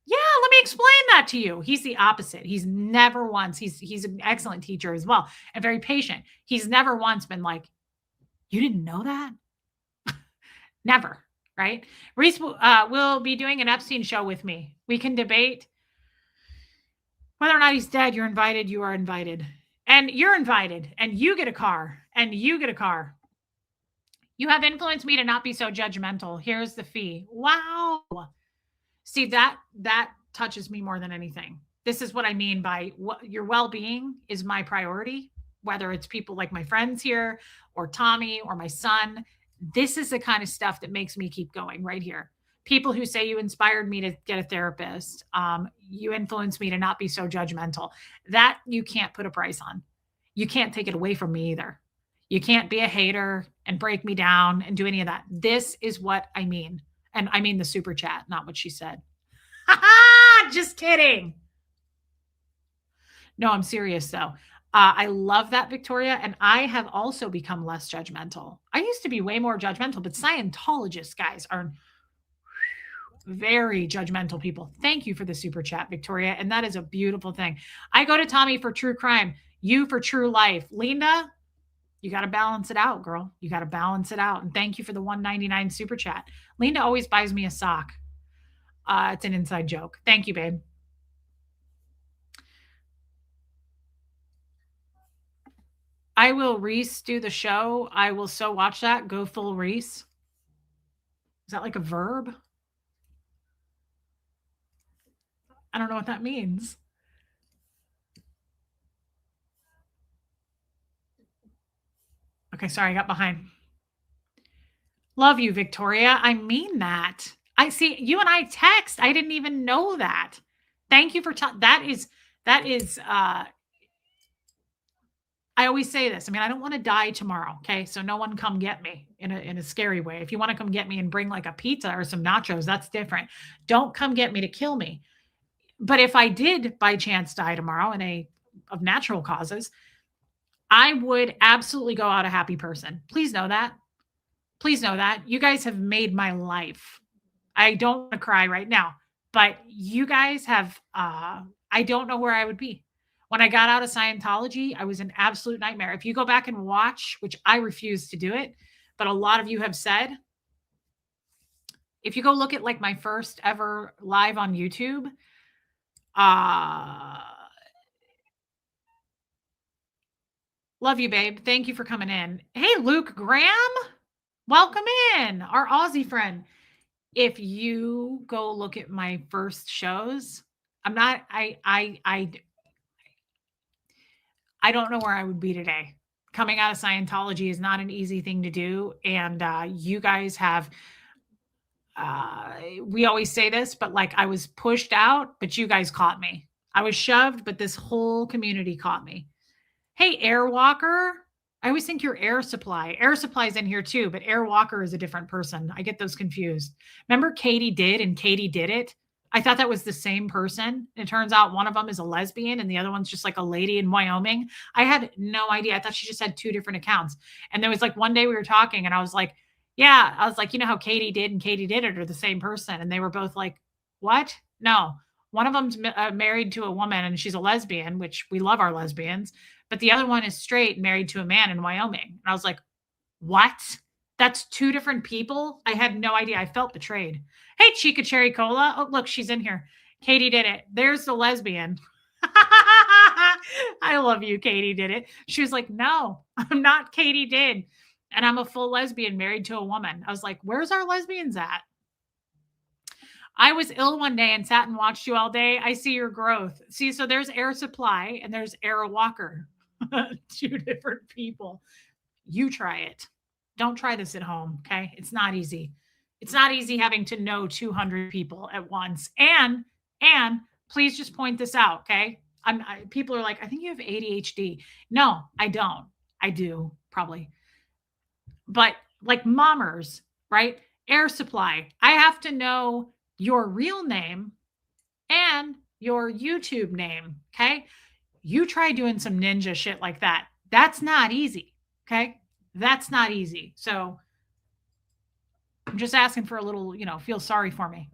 "Yeah, let me explain that to you." He's the opposite. He's never once, he's an excellent teacher as well and very patient. He's never once been like, "You didn't know that?" Never, right? Reese will be doing an Epstein show with me. We can debate whether or not he's dead. You're invited. You are invited. And you're invited. And you get a car. And you get a car. You have influenced me to not be so judgmental. Here's the fee. Wow. See, that touches me more than anything. This is what I mean by what your well-being is my priority, whether it's people like my friends here or Tommy or my son. This is the kind of stuff that makes me keep going right here. People who say you inspired me to get a therapist, you influenced me to not be so judgmental. That you can't put a price on. You can't take it away from me either. You can't be a hater and break me down and do any of that. This is what I mean. And I mean the super chat, not what she said. Just kidding. No, I'm serious though. I love that, Victoria. And I have also become less judgmental. I used to be way more judgmental, but Scientologists, guys, are very judgmental people. Thank you for the super chat, Victoria. And that is a beautiful thing. I go to Tommy for true crime, you for true life. Linda, you got to balance it out, girl. You got to balance it out. And thank you for the 199 super chat. Linda always buys me a sock. It's an inside joke. Thank you, babe. I will Reese do the show. I will so watch that. Go full Reese. Is that like a verb? I don't know what that means. Okay, sorry, I got behind. Love you, Victoria. I mean that. I see you and I text. I didn't even know that. Thank you for that is I always say this. I mean, I don't want to die tomorrow, okay? So no one come get me in a scary way. If you want to come get me and bring like a pizza or some nachos, that's different. Don't come get me to kill me. But if I did by chance die tomorrow in a of natural causes, I would absolutely go out a happy person. Please know that. Please know that. You guys have made my life. I don't want to cry right now, but you guys have I don't know where I would be. When I got out of Scientology, I was an absolute nightmare. If you go back and watch, which I refuse to do it, but a lot of you have said, if you go look at like my first ever live on YouTube, uh love you, babe. Thank you for coming in. Hey, Luke Graham, welcome in, our Aussie friend. If you go look at my first shows, I'm not I don't know where I would be today. Coming out of Scientology is not an easy thing to do, and you guys have we always say this, but like I was pushed out, but you guys caught me. I was shoved, but this whole community caught me. Hey, Airwalker. I always think you're Air Supply. Air Supply's in here too, but Airwalker is a different person. I get those confused. Remember Katie did and Katie did it? I thought that was the same person. It turns out one of them is a lesbian and the other one's just like a lady in Wyoming. I had no idea. I thought she just had two different accounts. And there was like one day we were talking and I was like, yeah, I was like, you know how Katie did and Katie did it are the same person. And they were both like, what? No. One of them's married to a woman and she's a lesbian, which we love our lesbians, but the other one is straight, married to a man in Wyoming. And I was like, what? That's two different people? I had no idea. I felt betrayed. Hey, Chica Cherry Cola. Oh, look, she's in here. Katie did it. There's the lesbian. I love you. Katie did it. She was like, no, I'm not Katie did. And I'm a full lesbian married to a woman. I was like, where's our lesbians at? I was ill one day and sat and watched you all day. I see your growth. See, so there's Air Supply and there's Air Walker. Two different people. You try it. Don't try this at home, okay? It's not easy. It's not easy having to know 200 people at once. And please just point this out, okay? People are like, I think you have ADHD. No, I don't. I do probably. But like mommers, right? Air Supply. I have to know your real name and your YouTube name, okay? You try doing some ninja shit like that. That's not easy, okay? That's not easy. So I'm just asking for a little, feel sorry for me.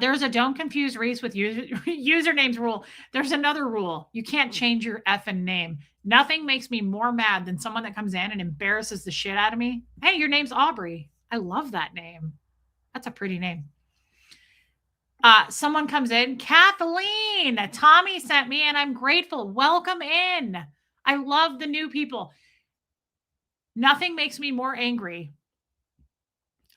There's a don't confuse Reese with usernames rule. There's another rule. You can't change your effing name. Nothing makes me more mad than someone that comes in and embarrasses the shit out of me. Hey, your name's Aubrey. I love that name. That's a pretty name. Someone comes in. Kathleen, Tommy sent me, and I'm grateful. Welcome in. I love the new people. Nothing makes me more angry.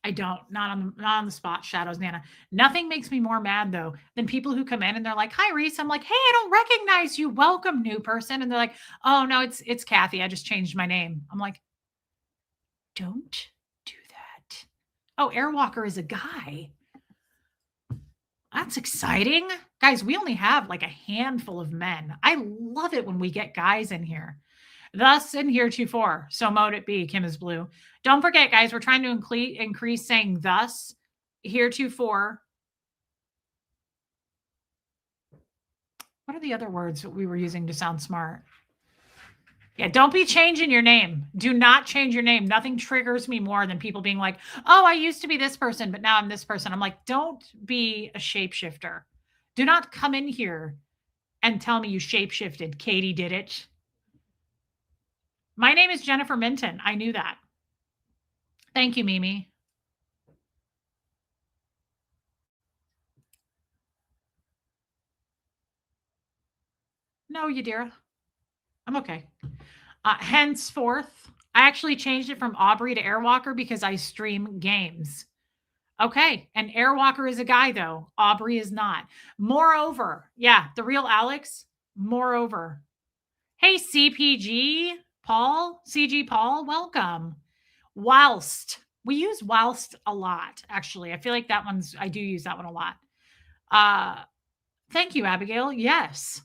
I don't, not on the spot, Shadows Nana. Nothing makes me more mad though than people who come in and they're like, "Hi, Reese." I'm like, "Hey, I don't recognize you. Welcome, new person." And they're like, "Oh no, it's Kathy. I just changed my name." I'm like, "Don't do that." Oh, Airwalker is a guy. That's exciting. Guys, we only have like a handful of men. I love it when we get guys in here. Thus and heretofore, so mote it be. Kim is blue. Don't forget, guys, we're trying to increase saying thus, heretofore. What are the other words that we were using to sound smart? Yeah, don't be changing your name. Do not change your name. Nothing triggers me more than people being like, "Oh, I used to be this person, but now I'm this person." I'm like, don't be a shapeshifter. Do not come in here and tell me you shapeshifted. Katie did it. My name is Jennifer Minton. I knew that. Thank you, Mimi. No, Yadira. I'm okay. Henceforth, I actually changed it from Aubrey to Airwalker because I stream games. Okay. And Airwalker is a guy, though. Aubrey is not. Moreover, yeah, the real Alex, moreover. Hey, CPG. Paul, CG Paul, welcome. Whilst. We use whilst a lot, actually. I feel like I do use that one a lot. Uh, Thank you, Abigail. Yes.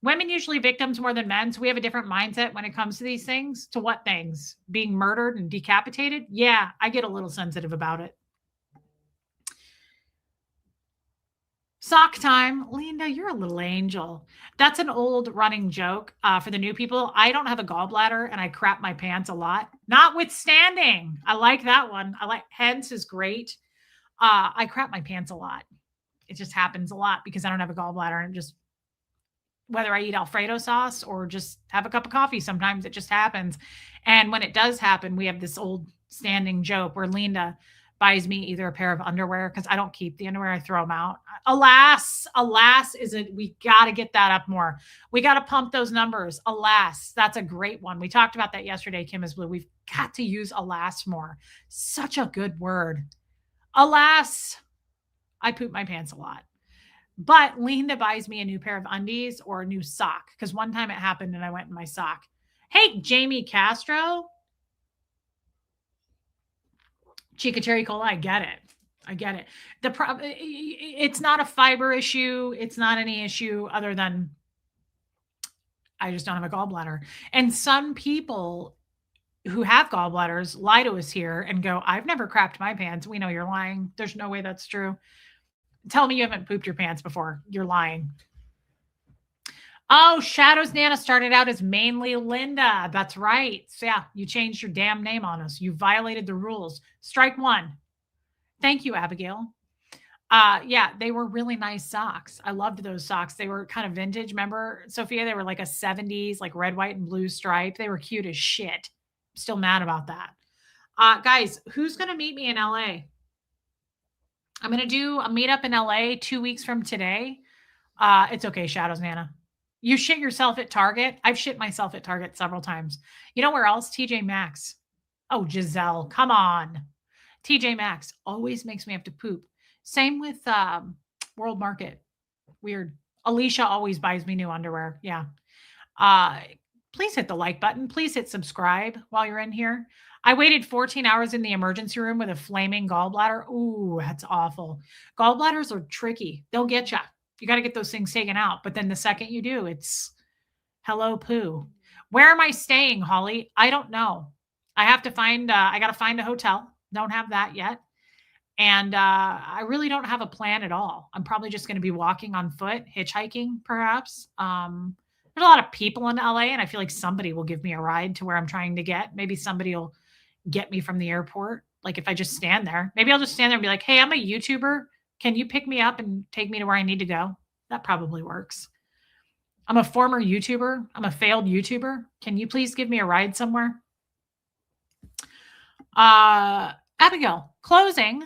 Women usually victims more than men, so we have a different mindset when it comes to these things. To what things? Being murdered and decapitated? Yeah, I get a little sensitive about it. Sock time. Linda, you're a little angel. That's an old running joke for the new people. I don't have a gallbladder and I crap my pants a lot. Notwithstanding, I like that one. I like hence is great. I crap my pants a lot. It just happens a lot because I don't have a gallbladder and just whether I eat Alfredo sauce or just have a cup of coffee, sometimes it just happens. And when it does happen, we have this old standing joke where Linda buys me either a pair of underwear because I don't keep the underwear, I throw them out. Alas, isn't we got to get that up more. We got to pump those numbers. Alas, that's a great one. We talked about that yesterday, Kim is Blue. We've got to use alas more. Such a good word. Alas, I poop my pants a lot. But Linda buys me a new pair of undies or a new sock because one time it happened and I went in my sock. Hey, Jamie Castro. Chica Cherry Cola, I get it. I get it. It's not a fiber issue. It's not any issue other than I just don't have a gallbladder. And some people who have gallbladders lie to us here and go, I've never crapped my pants. We know you're lying. There's no way that's true. Tell me you haven't pooped your pants before. You're lying. Oh, Shadows Nana started out as mainly Linda. That's right. So yeah, you changed your damn name on us. You violated the rules. Strike one. Thank you, Abigail. Yeah, they were really nice socks. I loved those socks. They were kind of vintage. Remember, Sophia? They were like a 70s, like red, white, and blue stripe. They were cute as shit. Still mad about that. Guys, who's going to meet me in LA? I'm going to do a meetup in LA 2 weeks from today. It's okay, Shadows Nana. You shit yourself at Target. I've shit myself at Target several times. You know where else? TJ Maxx. Oh, Giselle, come on. TJ Maxx always makes me have to poop. Same with World Market. Weird. Alicia always buys me new underwear. Yeah. Uh, please hit the like button. Please hit subscribe while you're in here. I waited 14 hours in the emergency room with a flaming gallbladder. Ooh, that's awful. Gallbladders are tricky. They'll get you. You got to get those things taken out. But then the second you do, it's hello poo. Where am I staying, Holly? I don't know. I have to find, I got to find a hotel. Don't have that yet. And I really don't have a plan at all. I'm probably just going to be walking on foot, hitchhiking, perhaps. There's a lot of people in LA, and I feel like somebody will give me a ride to where I'm trying to get. Maybe somebody will get me from the airport. Like if I just stand there, maybe I'll just stand there and be like, hey, I'm a YouTuber. Can you pick me up and take me to where I need to go? That probably works. I'm a former YouTuber. I'm a failed YouTuber. Can you please give me a ride somewhere? Abigail, closing.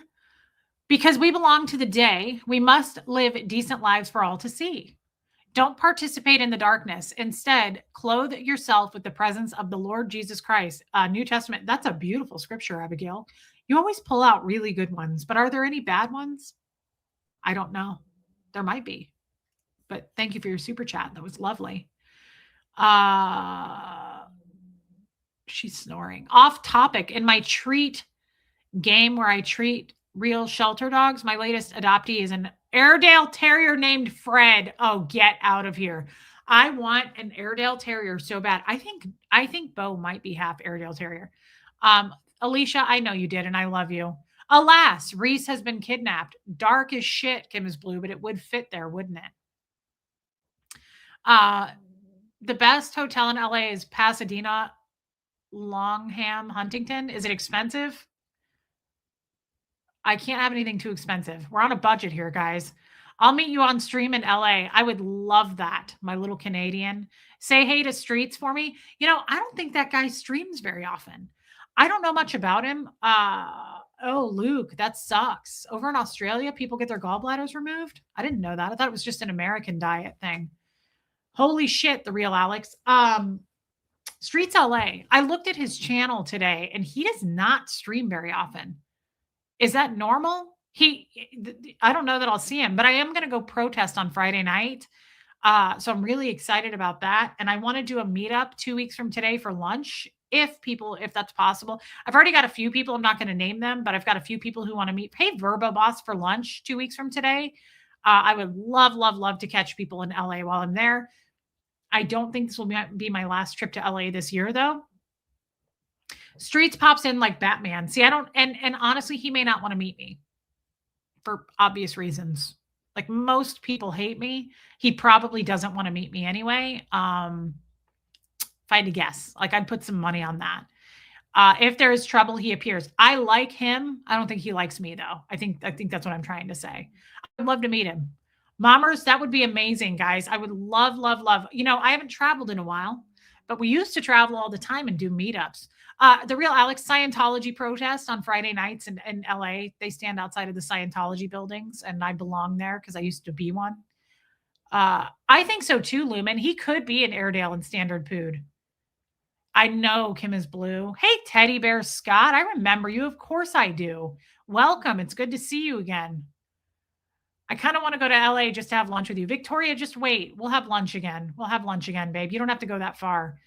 Because we belong to the day, we must live decent lives for all to see. Don't participate in the darkness. Instead, clothe yourself with the presence of the Lord Jesus Christ. New Testament. That's a beautiful scripture, Abigail. You always pull out really good ones, but are there any bad ones? I don't know. There might be. But thank you for your super chat. That was lovely. She's snoring. Off topic. In my treat game where I treat real shelter dogs, my latest adoptee is an Airedale Terrier named Fred. Oh, get out of here. I want an Airedale Terrier so bad. I think Bo might be half Airedale Terrier. Alicia, I know you did, and I love you. Alas, Reese has been kidnapped. Dark as shit, Kim is Blue, but it would fit there, wouldn't it? The best hotel in LA is Pasadena, Longham, Huntington. Is it expensive? I can't have anything too expensive. We're on a budget here, guys. I'll meet you on stream in LA. I would love that, my little Canadian. Say hey to Streets for me. You know, I don't think that guy streams very often. I don't know much about him. Oh, Luke, that sucks. Over in Australia, people get their gallbladders removed. I didn't know that. I thought it was just an American diet thing. Holy shit, the real Alex. Streets LA. I looked at his channel today and he does not stream very often. Is that normal? I don't know that I'll see him, but I am going to go protest on Friday night. So I'm really excited about that. And I want to do a meetup 2 weeks from today for lunch. If that's possible. I've already got a few people. I'm not going to name them, but I've got a few people who want to meet. Hey, Verbo Boss for lunch 2 weeks from today. I would love, love, love to catch people in LA while I'm there. I don't think this will be my last trip to LA this year, though. Streets pops in like Batman. See, I don't, and honestly, he may not want to meet me for obvious reasons. Like most people hate me. He probably doesn't want to meet me anyway. If I had to guess, like I'd put some money on that. If there is trouble, he appears. I like him. I don't think he likes me though. I think that's what I'm trying to say. I'd love to meet him. Mommers, that would be amazing, guys. I would love, love, love. I haven't traveled in a while, but we used to travel all the time and do meetups. The Real Alex Scientology protest on Friday nights in LA. They stand outside of the Scientology buildings, and I belong there because I used to be one. I think so too, Lumen. He could be an Airedale and Standard Pood. I know Kim is blue. Hey, Teddy Bear Scott. I remember you. Of course I do. Welcome. It's good to see you again. I kind of want to go to LA just to have lunch with you. Victoria, just wait. We'll have lunch again. We'll have lunch again, babe. You don't have to go that far.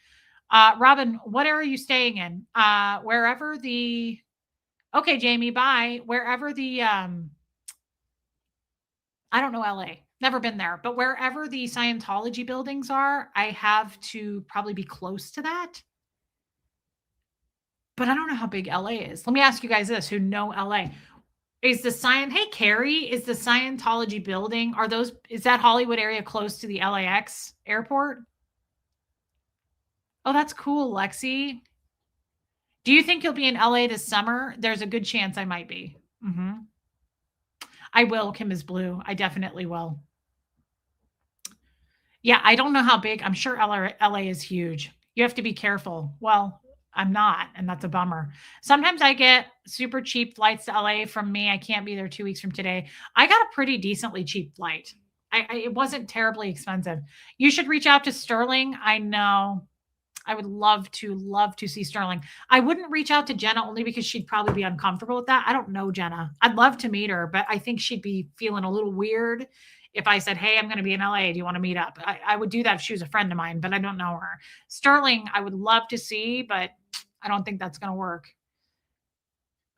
Robin, what area are you staying in? Wherever the Okay, Jamie, bye. Wherever the I don't know LA. Never been there, but wherever the Scientology buildings are, I have to probably be close to that. But I don't know how big LA is. Let me ask you guys this who know LA. Hey Carrie, is the Scientology building, is that Hollywood area close to the LAX airport? Oh, that's cool, Lexi. Do you think you'll be in LA this summer? There's a good chance I might be. I will. Kim is blue. I definitely will. Yeah, I don't know how big. I'm sure LA is huge. You have to be careful. Well, I'm not, and that's a bummer. Sometimes I get super cheap flights to LA from me. I can't be there 2 weeks from today. I got a pretty decently cheap flight. It wasn't terribly expensive. You should reach out to Sterling. I know. I would love to see Sterling. I wouldn't reach out to Jenna only because she'd probably be uncomfortable with that. I don't know Jenna. I'd love to meet her, but I think she'd be feeling a little weird if I said, hey, I'm going to be in LA. Do you want to meet up? I would do that if she was a friend of mine, but I don't know her. Sterling, I would love to see, but I don't think that's going to work.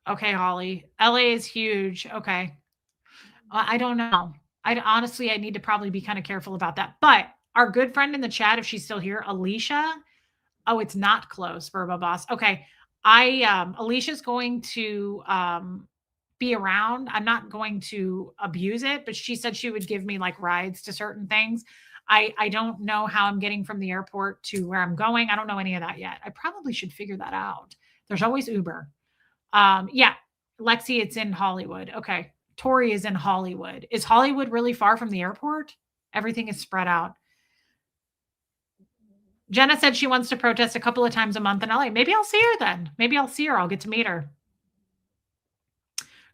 Okay, Holly. LA is huge. Okay. I don't know. I need to probably be kind of careful about that. But our good friend in the chat, if she's still here, Alicia. Oh, it's not close, Verbo Boss. Okay. Alicia's going to be around. I'm not going to abuse it, but she said she would give me like rides to certain things. I don't know how I'm getting from the airport to where I'm going. I don't know any of that yet. I probably should figure that out. There's always Uber. Yeah, Lexi, it's in Hollywood. Okay. Tori is in Hollywood. Is Hollywood really far from the airport? Everything is spread out. Jenna said she wants to protest a couple of times a month in LA. Maybe I'll see her then. Maybe I'll see her. I'll get to meet her.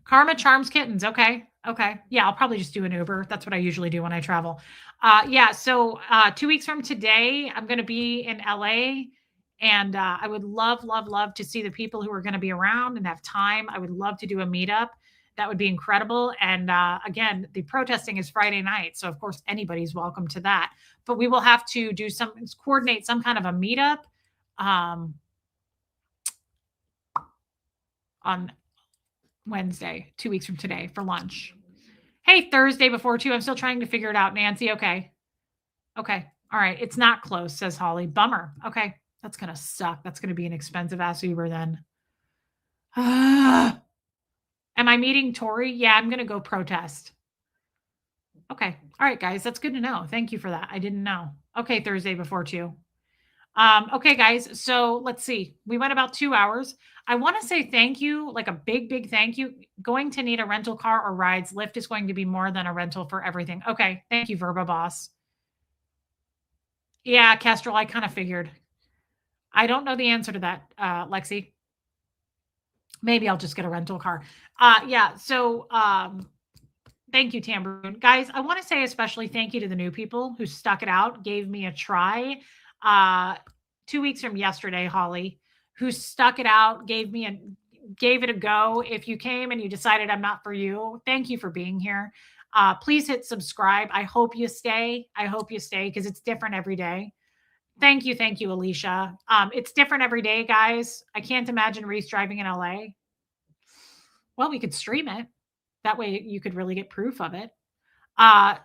Karma charms kittens. Okay. Yeah, I'll probably just do an Uber. That's what I usually do when I travel. Yeah. So 2 weeks from today, I'm going to be in LA. And I would love, love, love to see the people who are going to be around and have time. I would love to do a meetup. That would be incredible. And again, the protesting is Friday night. So, of course, anybody's welcome to that. But we will have to coordinate some kind of a meetup on Wednesday, 2 weeks from today for lunch. Hey, Thursday before 2. I'm still trying to figure it out, Nancy. Okay. All right. It's not close, says Holly. Bummer. Okay. That's going to suck. That's going to be an expensive ass Uber then. Am I meeting Tori? Yeah, I'm going to go protest. Okay. All right, guys. That's good to know. Thank you for that. I didn't know. Okay, Thursday before 2. Okay, guys. So let's see. We went about 2 hours. I want to say thank you, like a big, big thank you. Going to need a rental car or rides. Lyft is going to be more than a rental for everything. Okay. Thank you, Verba Boss. Yeah, Kestrel, I kind of figured. I don't know the answer to that, Lexi. Maybe I'll just get a rental car. Yeah. So thank you, Tambourine. Guys, I want to say especially thank you to the new people who stuck it out, gave me a try. 2 weeks from yesterday, Holly, who stuck it out, gave it a go. If you came and you decided I'm not for you, thank you for being here. Please hit subscribe. I hope you stay. I hope you stay because it's different every day. Thank you, Alicia. It's different every day, guys. I can't imagine Reese driving in LA. Well, we could stream it. That way you could really get proof of it. Uh,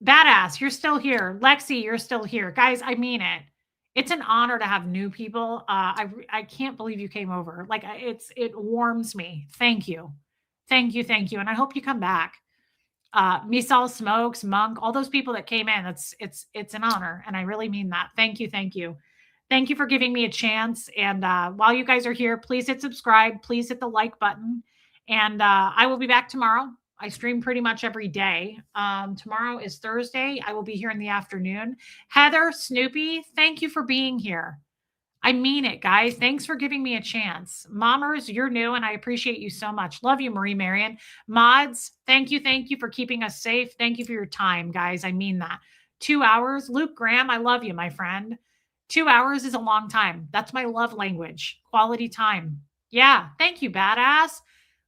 Badass, you're still here. Lexi, you're still here. Guys, I mean it. It's an honor to have new people. I can't believe you came over. Like it warms me. Thank you. Thank you. And I hope you come back. Misal Smokes, Monk, all those people that came in. It's an honor, and I really mean that. Thank you. Thank you for giving me a chance. And while you guys are here, please hit subscribe. Please hit the like button. And I will be back tomorrow. I stream pretty much every day. Tomorrow is Thursday. I will be here in the afternoon. Heather, Snoopy, thank you for being here. I mean it, guys. Thanks for giving me a chance. Mommers, you're new and I appreciate you so much. Love you, Marie Marion. Mods, thank you for keeping us safe. Thank you for your time, guys. I mean that. 2 hours. Luke Graham, I love you, my friend. 2 hours is a long time. That's my love language. Quality time. Yeah, thank you, badass.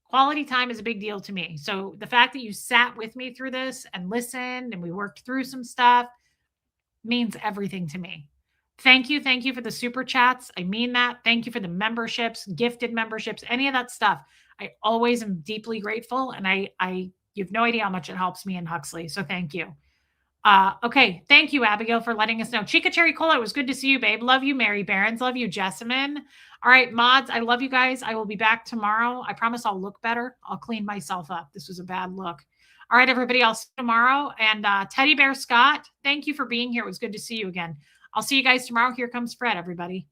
Quality time is a big deal to me. So the fact that you sat with me through this and listened and we worked through some stuff means everything to me. Thank you for the super chats. I mean that. Thank you for the memberships, gifted memberships, any of that stuff. I always am deeply grateful, and you have no idea how much it helps me and Huxley. So thank you. Okay, thank you, Abigail, for letting us know. Chica Cherry Cola, it was good to see you, babe. Love you, Mary Barons. Love you, Jessamine. All right, mods, I love you guys. I will be back tomorrow. I promise I'll look better. I'll clean myself up. This was a bad look. All right, everybody, I'll see you tomorrow. And Teddy Bear Scott, thank you for being here. It was good to see you again. I'll see you guys tomorrow. Here comes Fred, everybody.